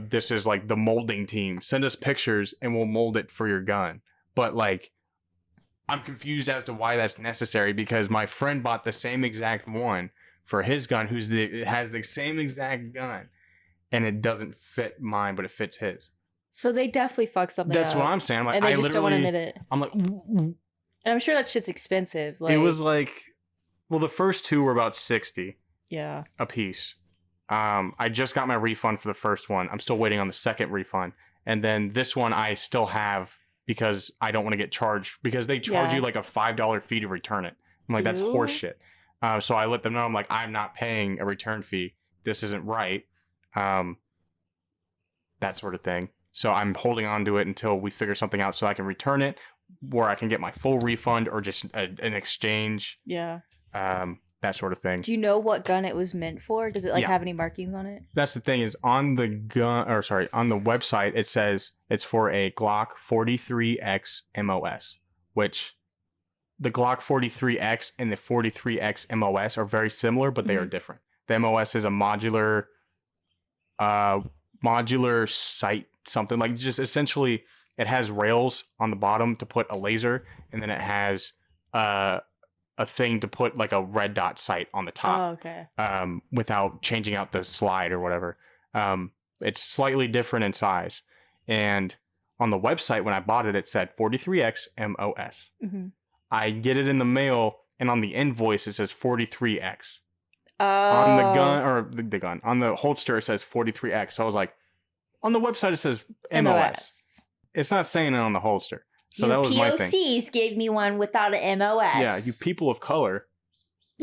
This is like the molding team. Send us pictures, and we'll mold it for your gun." But like, I'm confused as to why that's necessary, because my friend bought the same exact one for his gun, has the same exact gun, and it doesn't fit mine, but it fits his. So they definitely fucked something That's up. what I'm saying. I'm like, And they I just don't want to literally, admit it. I'm like, And I'm sure that shit's expensive. Like, it was like, well, the first 2 were about 60 yeah. a piece. I just got my refund for the first one. I'm still waiting on the second refund, and then this one I still have because I don't want to get charged, because they charge Yeah. you like a $5 fee to return it. I'm like, that's Ew. horseshit. So I let them know, I'm like, I'm not paying a return fee. This isn't right. That sort of thing. So I'm holding on to it until we figure something out so I can return it, where I can get my full refund or just an exchange, Yeah. that sort of thing. Do you know what gun it was meant for? Does it like Yeah. have any markings on it? That's the thing, is on the on the website, it says it's for a Glock 43X MOS, which the Glock 43X and the 43X MOS are very similar, but they are different. The MOS is a modular sight, something like just essentially it has rails on the bottom to put a laser, and then it has a thing to put like a red dot sight on the top. Oh, okay. Without changing out the slide or whatever. It's slightly different in size. And on the website, when I bought it, it said 43X MOS. Mm-hmm. I get it in the mail, and on the invoice, it says 43X. Oh. On the gun, or the gun, on the holster, it says 43X. So I was like, on the website, it says MOS. It's not saying it on the holster. So that was my thing. POCs gave me one without an MOS. Yeah, you people of color.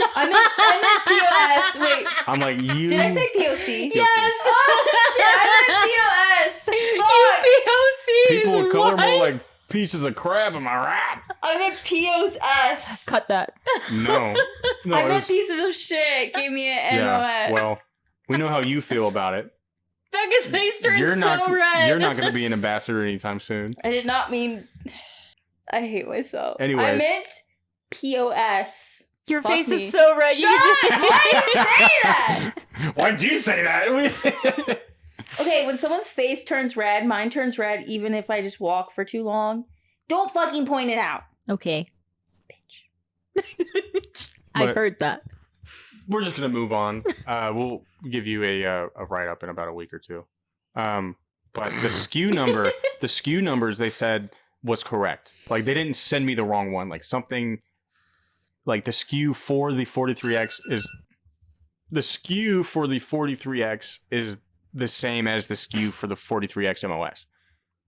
I meant POS. Wait. I'm like, you. Did I say POC? Yes. Oh, shit. I meant POS. You POCs. People of color what? more like pieces of crap, am I right? I meant POS. Cut that. No. No, I it meant was, pieces of shit. Give me an yeah, MOS. well, we know how you feel about it. Becca's face turned You're not, so red. You're not going to be an ambassador anytime soon. I did not mean. I hate myself. Anyways. I meant POS. Your Fuck face me. is so red. Shut up! Why do you say that? Why'd you say that? Okay, when someone's face turns red, mine turns red even if I just walk for too long. Don't fucking point it out. Okay. Bitch. I But- heard that. We're just going to move on. We'll give you a write-up in about a week or two. But the SKU numbers they said was correct. Like, they didn't send me the wrong one. Like, something... Like, the SKU for the 43X is... The SKU for the 43X is the same as the SKU for the 43X MOS.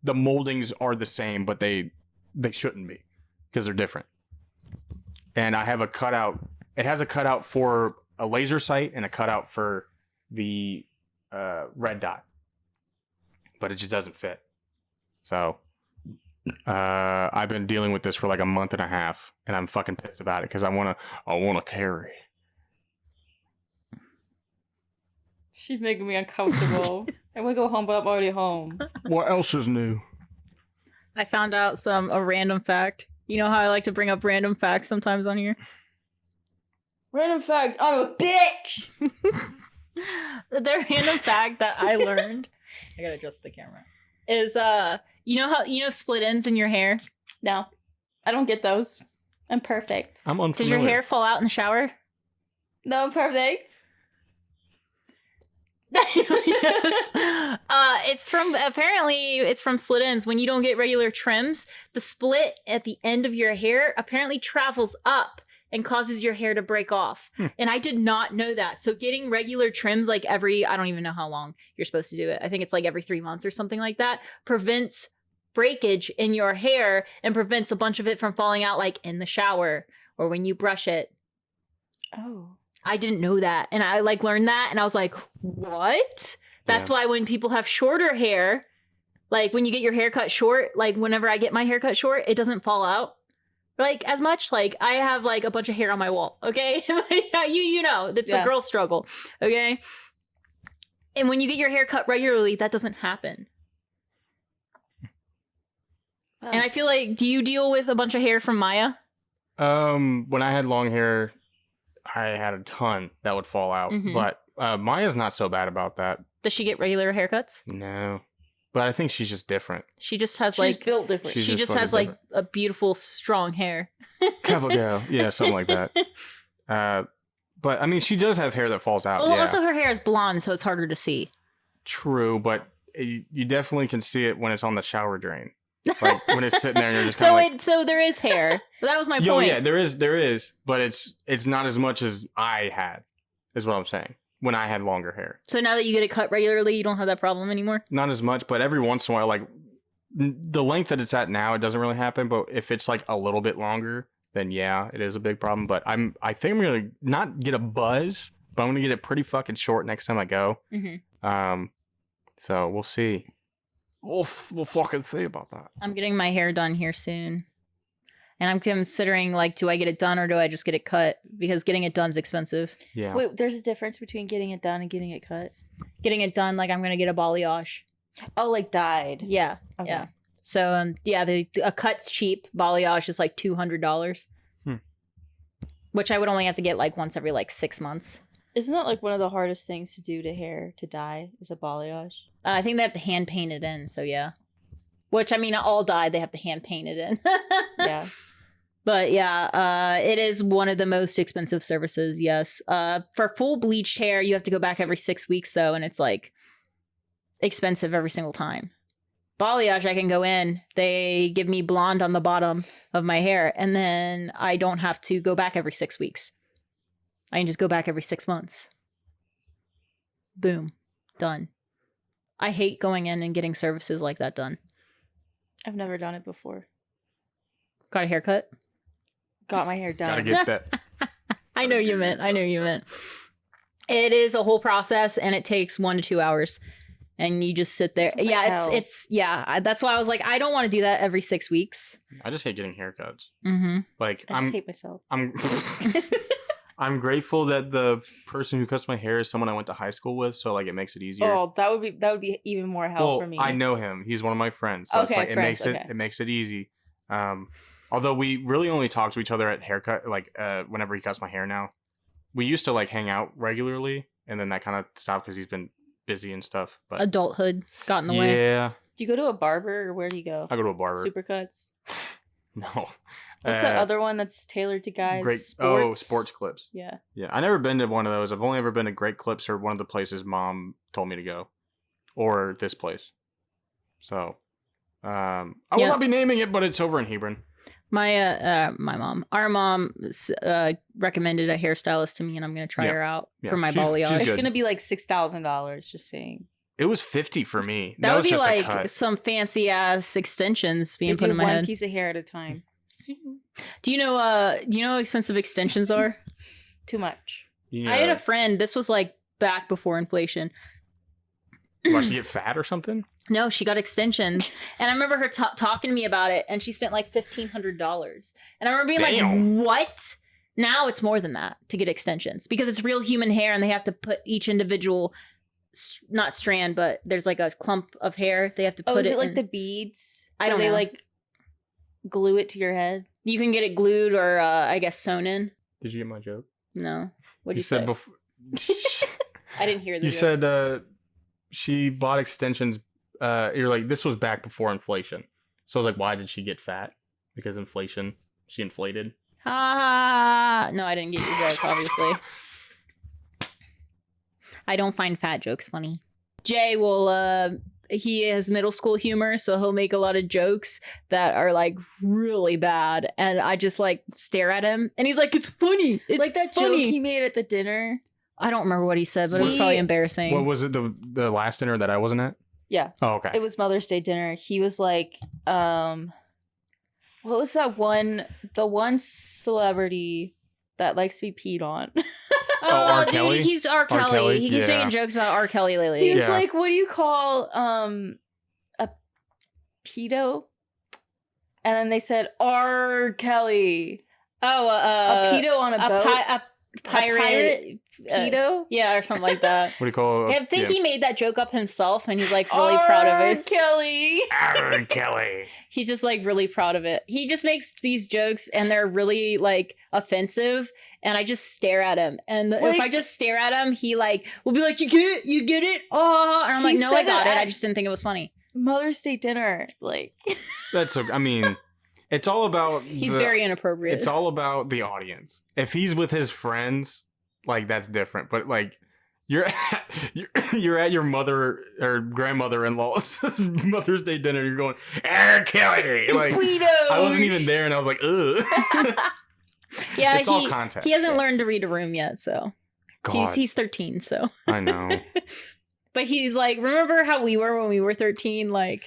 The moldings are the same, but they shouldn't be. Because they're different. And I have a cutout... It has a cutout for a laser sight and a cutout for the red dot. But it just doesn't fit. So... I've been dealing with this for like a month and a half, and I'm fucking pissed about it because I wanna carry. She's making me uncomfortable. I want to go home, but I'm already home. What else is new? I found out a random fact. You know how I like to bring up random facts sometimes on here? Random fact, I'm a bitch! The random fact that I learned, I gotta adjust the camera, is you know split ends in your hair? No, I don't get those. I'm perfect. I'm unfamiliar. Does your hair fall out in the shower? No, I'm perfect. Yes. It's from split ends. When you don't get regular trims, the split at the end of your hair apparently travels up and causes your hair to break off. And I did not know that. So getting regular trims like I don't even know how long you're supposed to do it. I think it's like every 3 months or something like that, prevents breakage in your hair and prevents a bunch of it from falling out like in the shower or when you brush it. Oh. I didn't know that. And I like learned that and I was like, what? That's why when people have shorter hair, like when you get your hair cut short, like whenever I get my hair cut short, it doesn't fall out like as much. Like I have like a bunch of hair on my wall. Okay. you know, it's a girl struggle. Okay. And when you get your hair cut regularly, that doesn't happen. Oh. And I feel like, do you deal with a bunch of hair from Maya? When I had long hair, I had a ton that would fall out. Mhm. But Maya's not so bad about that. Does she get regular haircuts? No. But I think she's just different. She just has She's like built different. She's she just just has fucking like a beautiful strong hair. Cavalier. Yeah, something like that. But I mean, she does have hair that falls out. Well, yeah. also her hair is blonde, so it's harder to see. True, but you definitely can see it when it's on the shower drain. Like when it's sitting there and you're just So there is hair. That was my point. Yeah, there is, but it's not as much as I had, is what I'm saying. When I had longer hair. So now that you get it cut regularly, you don't have that problem anymore? Not as much, but every once in a while, like the length that it's at now, it doesn't really happen. But if it's like a little bit longer, then yeah, it is a big problem. But I think I'm gonna not get a buzz, but I'm gonna get it pretty fucking short next time I go. Mm-hmm. So we'll see. We'll fucking see about that. I'm getting my hair done here soon. And I'm considering, like, do I get it done or do I just get it cut? Because getting it done is expensive. Yeah. Wait, there's a difference between getting it done and getting it cut? Getting it done, like, I'm going to get a balayage. Oh, like dyed. Yeah. Okay. Yeah. So, a cut's cheap. Balayage is like $200. which I would only have to get like once every like 6 months. Isn't that like one of the hardest things to do to hair to dye is a balayage? I think they have to hand paint it in, so yeah. Which, I mean, all dye, they have to hand paint it in. Yeah. But yeah, it is one of the most expensive services, yes. For full bleached hair, you have to go back every 6 weeks, though, and it's like expensive every single time. Balayage, I can go in, they give me blonde on the bottom of my hair, and then I don't have to go back every 6 weeks. I can just go back every 6 months. Boom. Done. I hate going in and getting services like that done. I've never done it before. Got a haircut? Got my hair done. Gotta get that. I know you meant. It is a whole process, and it takes 1 to 2 hours. And you just sit there. Sounds like hell. That's why I was like, I don't want to do that every 6 weeks. I just hate getting haircuts. Mm-hmm. Like I just hate myself. I'm grateful that the person who cuts my hair is someone I went to high school with, so like it makes it easier. Oh, that would be even more hell for me. I know him. He's one of my friends. So it's Okay, like friends, it makes it easy. Although we really only talk to each other at haircut, like whenever he cuts my hair now. We used to like hang out regularly, and then that kind of stopped because he's been busy and stuff. But Adulthood got in the way. yeah, Do you go to a barber or where do you go? I go to a barber. Supercuts. No. What's that other one that's tailored to guys? Great. Sports Clips. Yeah. Yeah, I never been to one of those. I've only ever been to Great Clips or one of the places Mom told me to go, or this place. So, I will not be naming it, but it's over in Hebron. Our mom recommended a hairstylist to me, and I'm gonna try her out for my balayage. she's It's good. gonna be like $6,000. Just saying. It was $50 for me. That would was be just a like cut. some fancy ass extensions being They put do in my one head. piece of hair at a time. Do you know how expensive extensions are? Too much. Yeah. I had a friend. This was like back before inflation. Why, she get fat or something? No, she got extensions, and I remember her talking to me about it, and she spent like $1,500. And I remember being Damn. like, "What?" Now it's more than that to get extensions because it's real human hair, and they have to put each individual, not strand, but there's like a clump of hair. They have to put is it like in. the beads? I don't Where know. They like glue it to your head. You can get it glued or I guess sewn in. Did you get my joke? No, what did you said say? before. I didn't hear the You joke. said she bought extensions. You're like, this was back before inflation. So I was like, why did she get fat? Because inflation. She inflated. Ah, no, I didn't get your joke, obviously. I don't find fat jokes funny. Jay will, he has middle school humor, so he'll make a lot of jokes that are like really bad. And I just like stare at him and he's like, it's funny. It's like that funny. joke he made at the dinner. I don't remember what he said, but it was probably embarrassing. What was it? The last dinner that I wasn't at? Yeah. Oh, okay. It was Mother's Day dinner. He was like, what was that one? The one celebrity that likes to be peed on. Oh, R. dude, Kelly? he's R. Kelly. Kelly, He keeps yeah. making jokes about R. Kelly lately. He was Yeah. like, what do you call a pedo? And then they said R. Kelly. Oh, A pedo on a boat. a pirate pedo? yeah, or something like that. What do you call I think he made that joke up himself, and he's like really proud of R. it. Kelly. R. Kelly. He's just like really proud of it. He just makes these jokes, and they're really like offensive, and I just stare at him. And if Like- I just stare at him, he like will be like, "You get it, oh!" And I'm He like, "No, I said got it it. I at- just didn't think it was funny." Mother's Day dinner. Like, That's so. I mean, it's all about. He's very inappropriate. It's all about the audience. If he's with his friends, like that's different. But like, you're at your mother or grandmother-in-law's Mother's Day dinner. And you're going, R. Kelly. Like, pedo. I wasn't even there, and I was like, ugh. yeah, it's all context. he hasn't learned to read a room yet, so God, he's 13, so. I know. But he's like, remember how we were when we were 13? Like,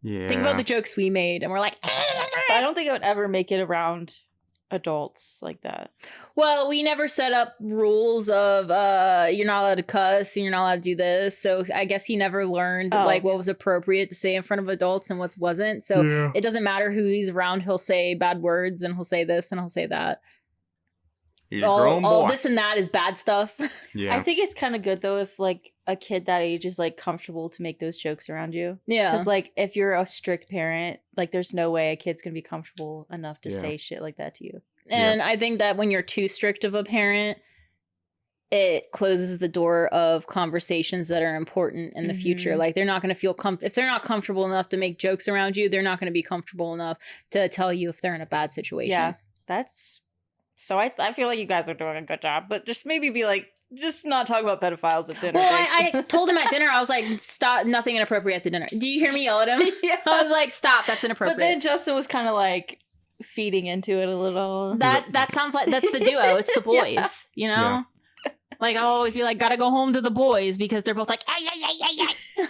Yeah. think about the jokes we made, and we're like, I don't think I would ever make it around adults like that. well, we never set up rules of you're not allowed to cuss and you're not allowed to do this. So I guess he never learned like what was appropriate to say in front of adults and what wasn't. So Yeah. it doesn't matter who he's around. He'll say bad words and he'll say this and he'll say that. He's a grown All boy. this and that is bad stuff. Yeah. I think it's kind of good though if like a kid that age is like comfortable to make those jokes around you. Yeah. Because like if you're a strict parent, like there's no way a kid's gonna be comfortable enough to Yeah. say shit like that to you. And I think that when you're too strict of a parent, it closes the door of conversations that are important in the future. Like they're not going to feel if they're not comfortable enough to make jokes around you, they're not going to be comfortable enough to tell you if they're in a bad situation. Yeah, that's so. I feel like you guys are doing a good job, but just maybe be like, just not talk about pedophiles at dinner. Well, I told him at dinner, I was like, stop, nothing inappropriate at the dinner. Do you hear me yell at him? Yeah. I was like, stop, that's inappropriate. But then Justin was kind of like feeding into it a little. That sounds like that's the duo. It's the boys, you know? Yeah. Like I'll always be like, gotta go home to the boys because they're both like, ay, ay, ay, ay, ay.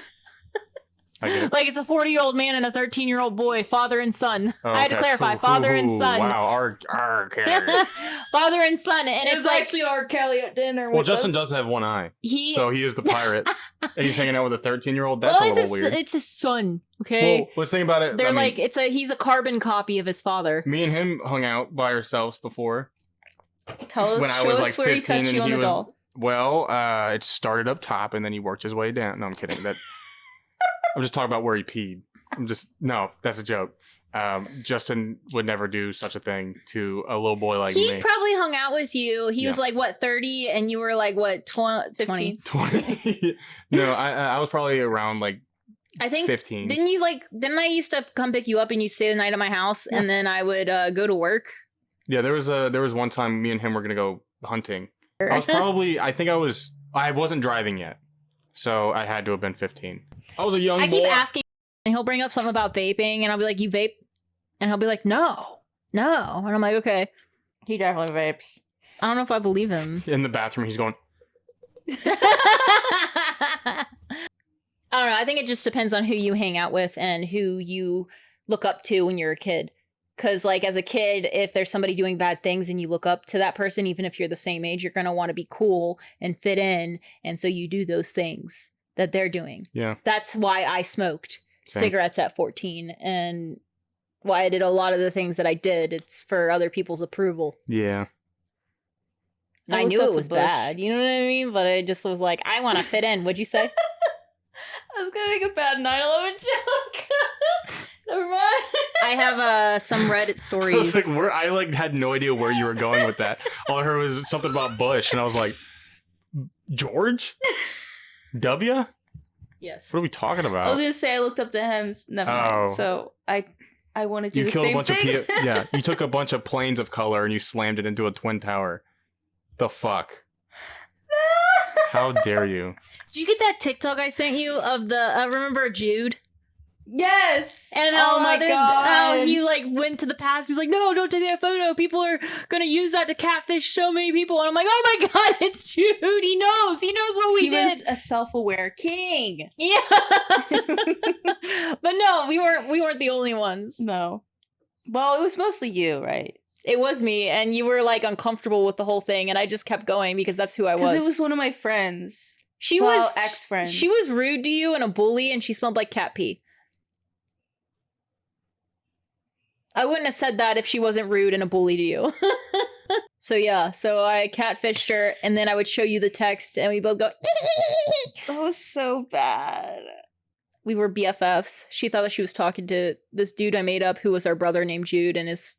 I get it. Like it's a 40-year-old man and a 13-year-old boy, father and son. Oh, I had to clarify, father and son. Wow, our character. Father and son, and It it's was like actually R. Kelly at dinner. Well, with Justin us. does have one eye, he. so he is the pirate, and he's hanging out with a 13-year-old. That's a little weird. It's his son. Okay, Well, let's think about it. they're I mean, like he's a carbon copy of his father. me and him hung out by ourselves before. Tell us, when I show was us like where he 15 touched and you on he the was- doll. Well, it started up top and then he worked his way down. No, I'm kidding. That I'm just talking about where he peed. No, that's a joke. Justin would never do such a thing to a little boy like He me. probably hung out with you. He was Yeah. like what 30, and you were like what 20? 15. 20. No, I was probably around like I think. 15. Didn't I used to come pick you up and you stay the night at my house, and then I would go to work? Yeah, there was one time me and him were gonna go hunting. I wasn't driving yet, so I had to have been 15. I was a young I boy. keep asking, and he'll bring up something about vaping, and I'll be like, "You vape?" And he'll be like, "No, no," and I'm like, "Okay." He definitely vapes. I don't know if I believe him. In the bathroom, he's going, I don't know. I think it just depends on who you hang out with and who you look up to when you're a kid. Because, like, as a kid, if there's somebody doing bad things and you look up to that person, even if you're the same age, you're going to want to be cool and fit in. And so you do those things that they're doing. yeah. That's why I smoked Same. cigarettes at 14 and why I did a lot of the things that I did. It's for other people's approval. Yeah. I looked knew up it to was Bush. bad. You know what I mean? But I just was like, I want to fit in. What'd you say? I was gonna make a bad 9/11 joke. Never mind. I have some Reddit I was stories. like, had no idea where you were going with that. All I heard was something about Bush, and I was like, George? W? Yes. What are we talking I was about? gonna say I looked up to him. Never mind. Oh. So I want to do You the killed a same bunch things. of people. Yeah, you took a bunch of planes of color and you slammed it into a twin tower. The fuck? How dare you? Did you get that TikTok I sent you of the remember Jude? Yes. And oh my god. how he like went to the past. He's like, no, don't take that photo. People are gonna use that to catfish so many people. And I'm like, oh my god, it's Jude. He knows what we he did. was a self-aware king. Yeah. But no, we weren't the only ones. No. Well, it was mostly you, right? It was me, and you were like uncomfortable with the whole thing, and I just kept going because that's who I was. Because it was one of my friends. She well, was ex-friends. She was rude to you and a bully, and she smelled like cat pee. I wouldn't have said that if she wasn't rude and a bully to you. So yeah, so I catfished her, and then I would show you the text, and we both go. That was so bad. We were BFFs. She thought that she was talking to this dude I made up, who was our brother named Jude, and his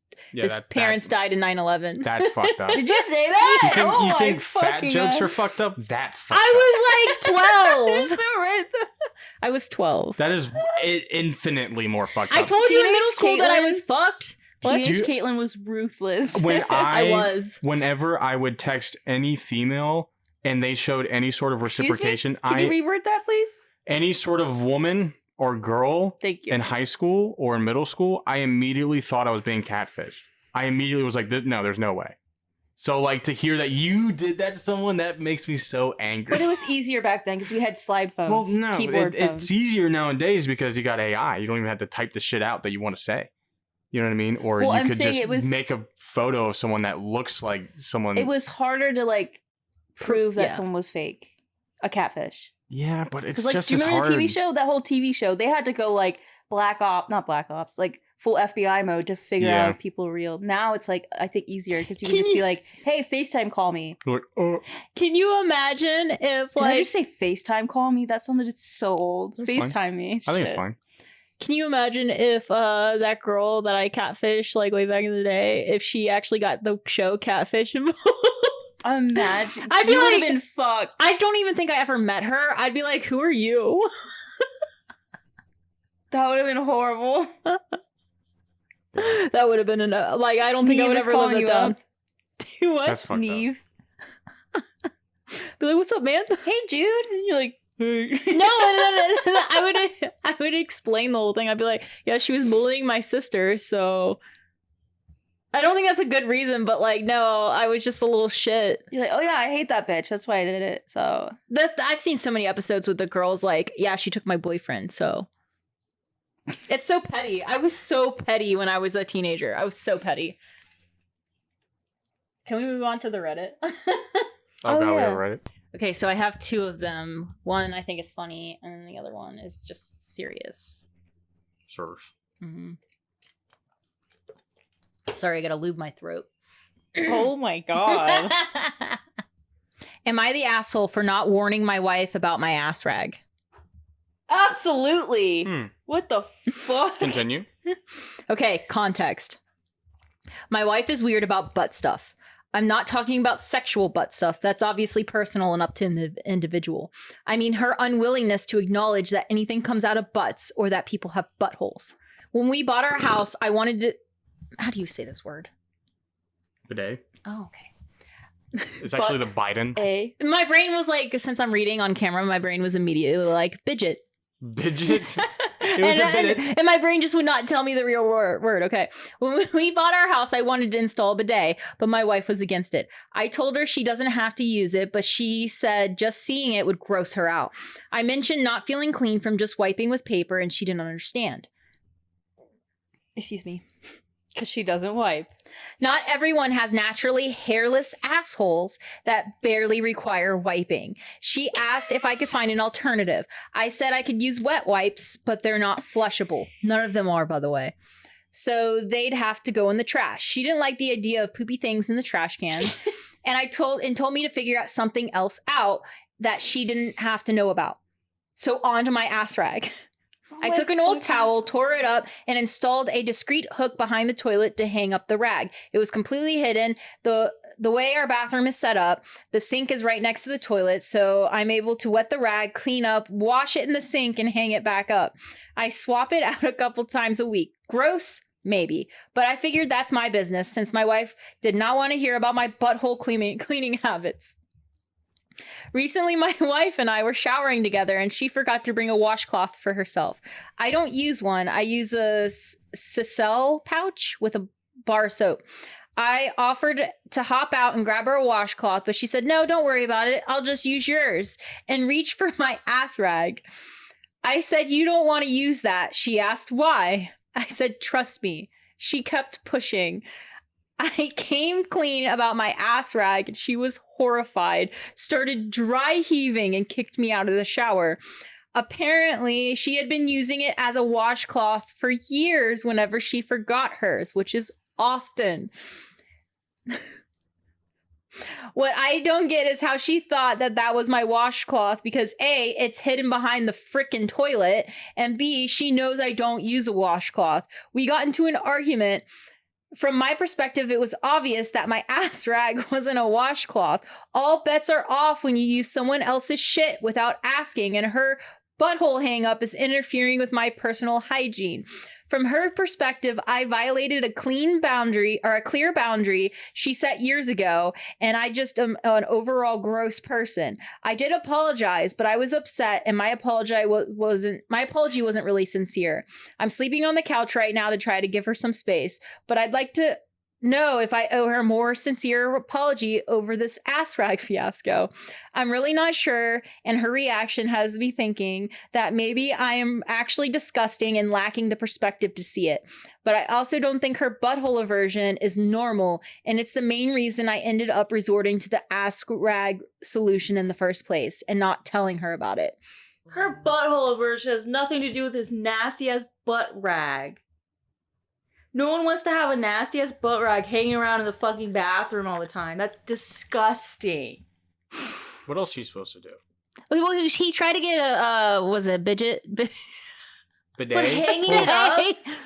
parents died in 9/11. That's fucked up. Did you say that? You think, oh you my think fat fucking jokes God. are fucked up? That's fucked up. I was like 12. You're so right. I was 12. That is infinitely more fucked up. I told you in Teenage middle school that I Katelyn. was fucked. What? Teenage You- Katelyn was ruthless. When I was. Whenever I would text any female and they showed any sort of Excuse me? reciprocation, Can you reword that, please? any sort of woman or girl Thank you. in high school or in middle school, I immediately thought I was being catfished. I immediately was like, no, there's no way. So, like, to hear that you did that to someone, that makes me so angry. But it was easier back then because we had slide phones. well, no, keyboard phones. it's easier nowadays because you got AI. You don't even have to type the shit out that you want to say. You know what I mean? Or Well, you I'm could saying just it was- make a photo of someone that looks like someone. It was harder to like prove that Yeah. someone was fake, a catfish. Yeah, but it's Because like, just do you as remember hard. the TV show? That whole TV show, they had to go like not Black Ops, like full FBI mode to figure Yeah. out if people were real. Now it's like I think easier because you can Can just you- be like, "Hey, FaceTime call me." Like, oh, Can you imagine if Did I like just say FaceTime call me? That sounded so old. That's fine. FaceTime me. I think it's Shit. fine. Can you imagine if that girl that I catfished like way back in the day, if she actually got the show Catfish involved? Imagine. I'd be You would've like- been fucked. I don't even think I ever met her. I'd be like, who are you? That would have been horrible. That would have been enough. Like, I don't think I Neve would is ever live calling that you down. up. Do what? That's fucked Neve. Be like, what's up, man? Hey, Jude. And you're like, No, I would explain the whole thing. I'd be like, yeah, she was bullying my sister, so I don't think that's a good reason, but like, no, I was just a little shit. you're like, oh yeah, I hate that bitch. That's why I did it. So I've seen so many episodes with the girls like, yeah, she took my boyfriend, so it's so petty. I was so petty when I was a teenager. I was so petty. Can we move on to the Reddit? Oh, Oh, God, we yeah. have Reddit. Okay, so I have two of them. One I think is funny, and then the other one is just serious. Sirs. Mm-hmm. Sorry, I gotta lube my throat. oh my god. Am I the asshole for not warning my wife about my ass rag? Absolutely. Hmm. What the fuck? Continue. Okay, context. My wife is weird about butt stuff. I'm not talking about sexual butt stuff. That's obviously personal and up to the individual. I mean her unwillingness to acknowledge that anything comes out of butts or that people have buttholes. When we bought our house, I wanted to... How do you say this word? Bidet. Oh, okay. It's actually the Biden. A. My brain was like, since I'm reading on camera, my brain was immediately like, bidget. Bidget. It was the bidet. And my brain just would not tell me the real word. Okay. When we bought our house, I wanted to install a bidet, but my wife was against it. I told her she doesn't have to use it, but she said just seeing it would gross her out. I mentioned not feeling clean from just wiping with paper, and she didn't understand. Excuse me. Because she doesn't wipe. Not everyone has naturally hairless assholes that barely require wiping. She asked if I could find an alternative. I said I could use wet wipes, but they're not flushable. None of them are, by the way. So they'd have to go in the trash. She didn't like the idea of poopy things in the trash cans. And told me to figure out something else out that she didn't have to know about. So on to my ass rag. I took an old towel, tore it up, and installed a discreet hook behind the toilet to hang up the rag. It was completely hidden. The way our bathroom is set up, the sink is right next to the toilet, so I'm able to wet the rag, clean up, wash it in the sink, and hang it back up. I swap it out a couple times a week. Gross? Maybe. But I figured that's my business, since my wife did not want to hear about my butthole cleaning habits. Recently, my wife and I were showering together and she forgot to bring a washcloth for herself. I don't use one. I use a Sicel pouch with a bar soap. I offered to hop out and grab her a washcloth, but she said, no, don't worry about it. I'll just use yours, and reach for my ass rag. I said, you don't want to use that. She asked why. I said, trust me. She kept pushing. I came clean about my ass rag and she was horrified, started dry heaving and kicked me out of the shower. Apparently, she had been using it as a washcloth for years whenever she forgot hers, which is often. What I don't get is how she thought that was my washcloth because A, it's hidden behind the frickin' toilet, and B, she knows I don't use a washcloth. We got into an argument. From my perspective, it was obvious that my ass rag wasn't a washcloth. All bets are off when you use someone else's shit without asking, and her butthole hang-up is interfering with my personal hygiene. From her perspective, I violated a clear boundary she set years ago, and I just am an overall gross person. I did apologize, but I was upset, and my apology wasn't really sincere. I'm sleeping on the couch right now to try to give her some space, but I'd like to know if I owe her more sincere apology over this ass rag fiasco. I'm really not sure, and her reaction has me thinking that maybe I am actually disgusting and lacking the perspective to see it. But I also don't think her butthole aversion is normal, and it's the main reason I ended up resorting to the ass rag solution in the first place and not telling her about it. Her butthole aversion has nothing to do with this nasty ass butt rag. No one wants to have a nasty ass butt rag hanging around in the fucking bathroom all the time. That's disgusting. What else are you supposed to do? Well, he tried to get a, was it a bidget? bidet. But hanging Well, it up,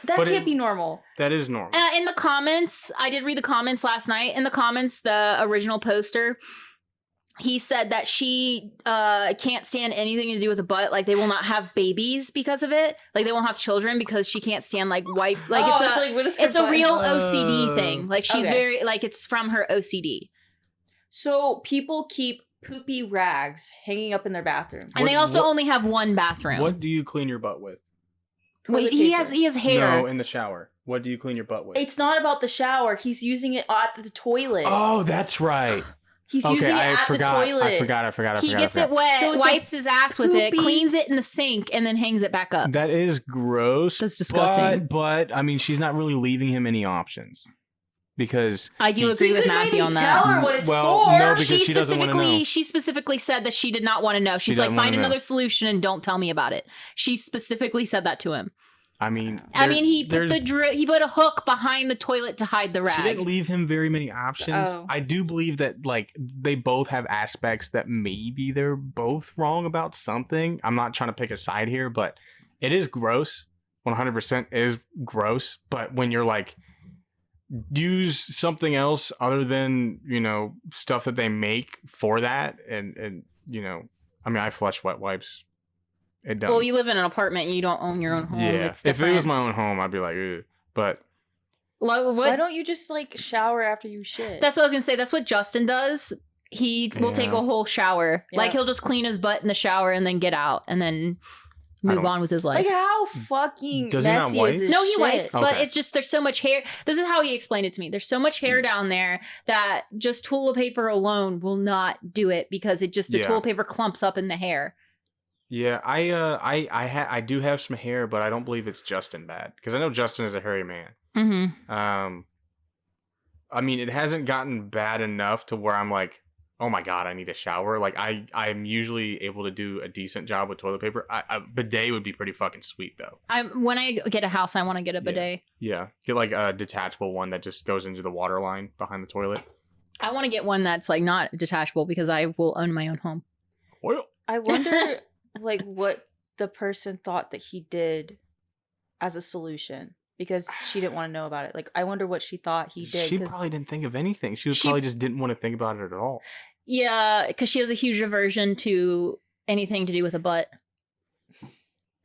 that But can't it- be normal. that is normal. In the comments, I did read the comments last night. In the comments, the original poster, he said that she can't stand anything to do with a butt. Like, they will not have babies because of it. Like, they won't have children because she can't stand, like, wipe. Like, it's a real OCD thing. Like, she's Okay. very, like, it's from her OCD. So people keep poopy rags hanging up in their bathroom. And they also only have one bathroom. What do you clean your butt with? Wait, Toilet he paper. has hair. No, in the shower. What do you clean your butt with? It's not about the shower. He's using it at the toilet. Oh, that's right. He's using it at the toilet. I forgot. He gets it wet, So it's wipes his ass with it, poopy- cleans it in the sink, and then hangs it back up. That is gross. That's disgusting. But I mean, she's not really leaving him any options because I do he- agree You with could Matthew maybe on tell that. her what it's Well, for. no, because she doesn't wanna know. She specifically said that she did not want to know. She's like, doesn't wanna find know. another solution and don't tell me about it. She specifically said that to him. I mean, He put there's- he put a hook behind the toilet to hide the rag. She didn't leave him very many options. Oh. I do believe that like they both have aspects that maybe they're both wrong about something. I'm not trying to pick a side here, but it is gross. 100% is gross. But when you're like, use something else other than, stuff that they make for that. And I mean, I flush wet wipes. It don't. Well, you live in an apartment and you don't own your own home. yeah. It's If different. it was my own home, I'd be like, ugh. But Why don't you just like shower after you shit? That's what I was gonna say. That's what Justin does. He will take Yeah. a whole shower. Yeah. Like, he'll just clean his butt in the shower and then get out and then move don't- on with his life. like how fucking Does he not messy wipe? is this No, he shit? wipes, but Okay. it's just there's so much hair. This is how he explained it to me. There's so much hair down there that just toilet paper alone will not do it because it just the Yeah. toilet paper clumps up in the hair. yeah, I do have some hair, but I don't believe it's Justin bad because I know Justin is a hairy man. Mm-hmm. I mean, it hasn't gotten bad enough to where I'm like, oh my god, I need a shower. Like I'm usually able to do a decent job with toilet paper. A bidet would be pretty fucking sweet though. When I get a house, I want to get a Yeah. bidet. Yeah, get like a detachable one that just goes into the water line behind the toilet. I want to get one that's like not detachable because I will own my own home. Well, I wonder like what the person thought that he did as a solution because she didn't want to know about it. Like I wonder what she thought he did. she 'cause- probably didn't think of anything. She She- probably just didn't want to think about it at all. Yeah, because she has a huge aversion to anything to do with a butt.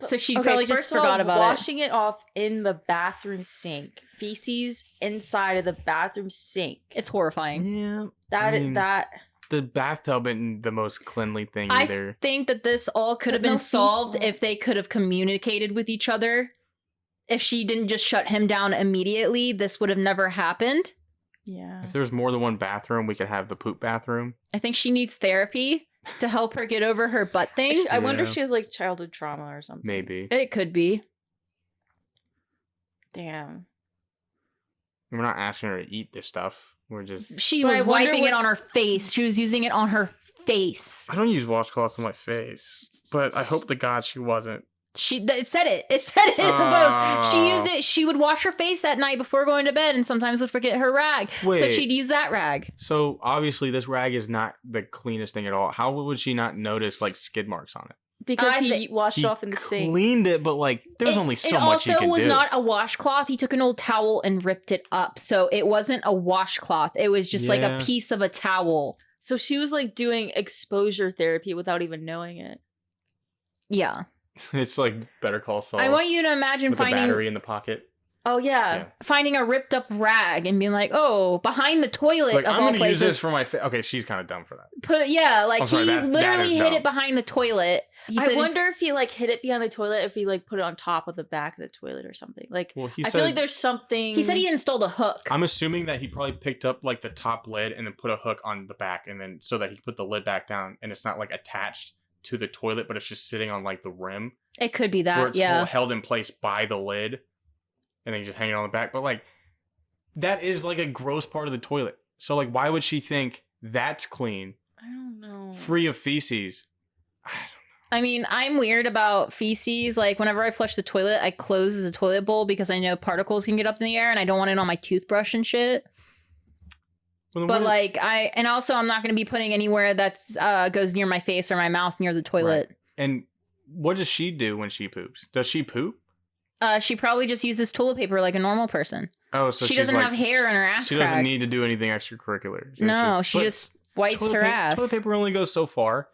So she probably just first of all, forgot about it. washing it off in the bathroom sink, feces inside of the bathroom sink. It's horrifying. Yeah, That I mean, that the bathtub isn't the most cleanly thing I either. think that this all could have But been no solved feces. if they could have communicated with each other. If she didn't just shut him down immediately, this would have never happened. yeah. If there was more than one bathroom, we could have the poop bathroom. I think she needs therapy to help her get over her butt thing. I wonder if Yeah. she has like childhood trauma or something. Maybe. It could be. Damn. We're not asking her to eat this stuff. We're just. She But was I wonder wiping it what- on her face. She was using it on her face. I don't use washcloths on my face, but I hope to God she wasn't. It said it. It said it in the post. She used it. She would wash her face at night before going to bed and sometimes would forget her rag. So Wait. she'd use that rag. So obviously this rag is not the cleanest thing at all. How would she not notice like skid marks on it? Because I he thi- washed He off in the sink. cleaned it, but like there's only so much you It can also was do. not a washcloth. He took an old towel and ripped it up. So it wasn't a washcloth. It was just like a Yeah. piece of a towel. So she was like doing exposure therapy without even knowing it. Yeah. It's like Better Call Saul. I want you to imagine with the finding battery in the pocket. Oh yeah. finding a ripped up rag and being like, oh, behind the toilet Like of I'm all gonna use places. this for my face. Okay, she's kind of dumb for that. Like I'm sorry, he that is literally hid dumb. it behind the toilet. He I said, wonder if he like hid it behind the toilet, if he like put it on top of the back of the toilet or something. Like Well, he I said. feel like there's something. he said he installed a hook. I'm assuming that he probably picked up like the top lid and then put a hook on the back, and then so that he put the lid back down, and it's not like attached to the toilet, but it's just sitting on like the rim It could be where that, it's yeah. held in place by the lid, and then you just hang it on the back. But like that is like a gross part of the toilet. So like, why would she think that's clean, I don't know. free of feces? I don't I mean, I'm weird about feces. Like, whenever I flush the toilet, I close the toilet bowl because I know particles can get up in the air and I don't want it on my toothbrush and shit. Well, then But what- like, and also I'm not going to be putting anywhere that's goes near my face or my mouth near the toilet. and what does she do when she poops? Does she poop? She probably just uses toilet paper like a normal person. Oh, so she she's doesn't like, have hair in her ass She crack. doesn't need to do anything extracurricular. It's No, she but just wipes her ass. Toilet paper only goes so far.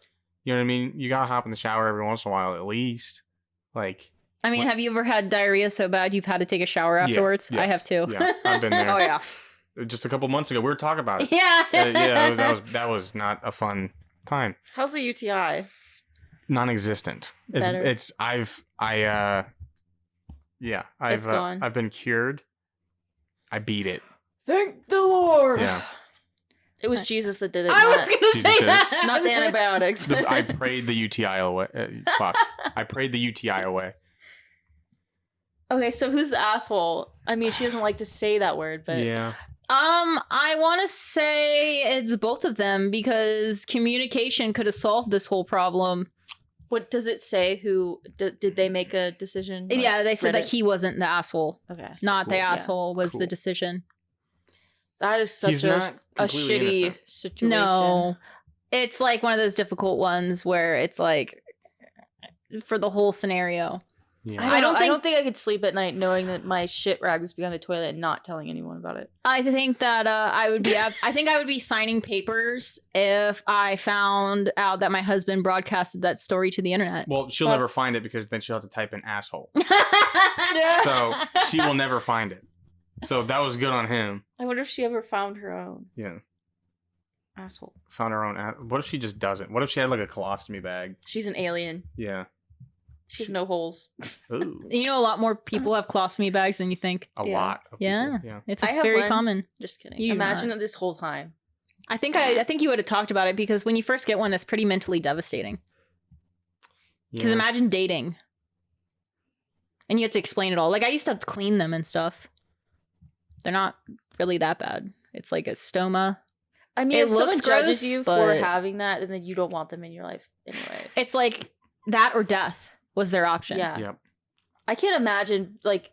You know what I mean? You gotta hop in the shower every once in a while at least. Like, I mean, have you ever had diarrhea so bad you've had to take a shower afterwards? I have too. Yeah, I've been there. Oh yeah. Just a couple months ago, we were talking about it. Yeah. That was not a fun time. How's the UTI? Non-existent. Better. I've gone. I've been cured. I beat it. Thank the Lord. Yeah. It was Jesus that did it. I not, was gonna Jesus say did it. that. not the antibiotics. I prayed the UTI away. Fuck. I prayed the UTI away. Okay, so who's the asshole? I mean, she doesn't like to say that word, but Yeah. I want to say it's both of them because communication could have solved this whole problem. what does it say? Who did they make a decision? Like, Yeah, they said that Reddit? he wasn't the asshole. Okay, Not the Cool. Yeah. asshole was Cool. the decision. that is such He's a not completely shitty innocent. situation. No. It's like one of those difficult ones where it's like for the whole scenario. Yeah. I don't don't think- think I could sleep at night knowing that my shit rag was behind the toilet and not telling anyone about it. I think that I would be signing papers if I found out that my husband broadcasted that story to the internet. Well, she'll never That's- find it because then she'll have to type in asshole. So she will never find it. So that was good on him. I wonder if she ever found her own Yeah. asshole. Found her own. What if she just doesn't? What if she had like a colostomy bag? She's an alien. Yeah. She has no holes. Ooh. You know, a lot more people have colostomy bags than you think. A Yeah. lot. Of Yeah. people. Yeah. It's I have very one. common. Just kidding. You do Imagine not. it this whole time. I think you would have talked about it because when you first get one, it's pretty mentally devastating. Because Yeah. imagine dating, and you have to explain it all. Like I used to have to clean them and stuff. They're not really that bad. It's like a stoma. I mean, It if someone looks judges gross, you but- for having that, then you don't want them in your life anyway. It's like that or death was their option. Yeah. Yep. I can't imagine, like,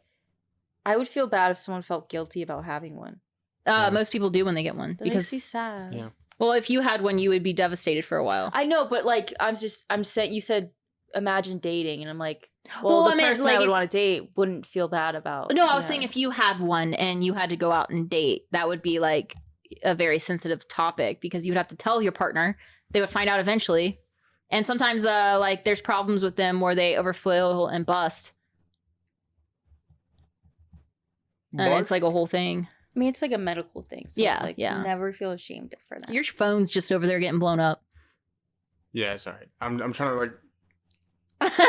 I would feel bad if someone felt guilty about having one. Yeah. Most people do when they get one That because makes me sad. Yeah. well, if you had one, you would be devastated for a while. I know, but like, I'm saying, you said, imagine dating, and I'm like, well, Well, the I meant, person like, I would if- want to date wouldn't feel bad about. No, I was yeah. saying if you had one and you had to go out and date, that would be like a very sensitive topic because you would have to tell your partner. They would find out eventually. And sometimes like there's problems with them where they overflow and bust. And What? it's like a whole thing. I mean, it's like a medical thing. So Yeah, it's like, yeah. never feel ashamed for that. Your phone's just over there getting blown up. Yeah, it's all right. I'm trying to like.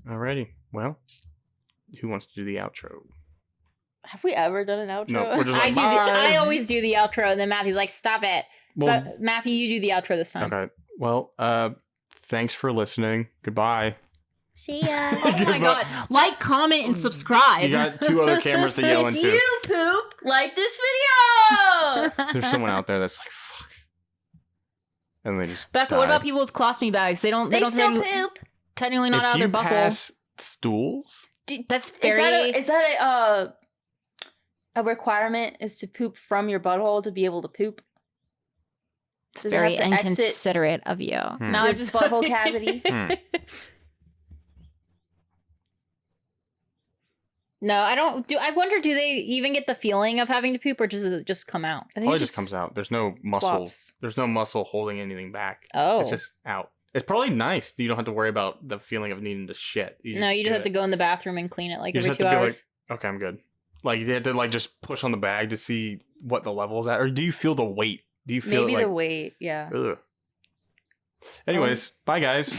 Alrighty. Well, who wants to do the outro? Have we ever done an outro? No, we're just like, I bye. always do the outro and then Matthew's like, stop it. Well, But Matthew, you do the outro this time. okay. Well, thanks for listening. Goodbye. See ya. Oh my god. Like, comment, and subscribe. You got two other cameras to yell if into. you poop, like this video. There's someone out there that's like, fuck. And they just. Becca, what died. about people with colostomy bags? They don't They still technically, poop. technically not if out of you their butthole. pass stools? That's Is very that a requirement? Is to poop from your butthole to be able to poop? it's does it very have to exit inconsiderate of you. No, your I just butthole cavity. Hmm. No, I don't do I wonder do they even get the feeling of having to poop or does it just come out? I think Probably it just comes out. There's no muscle. plops. There's no muscle holding anything back. Oh. It's just out. It's probably nice that you don't have to worry about the feeling of needing to shit. No, you just have to go in the bathroom and clean it like You every just 2 have to be hours. like, okay, I'm good. Like you have to like just push on the bag to see what the level is at, or do you feel the weight? Do you feel Maybe it like? the weight. Yeah. Ugh. Anyways, bye guys.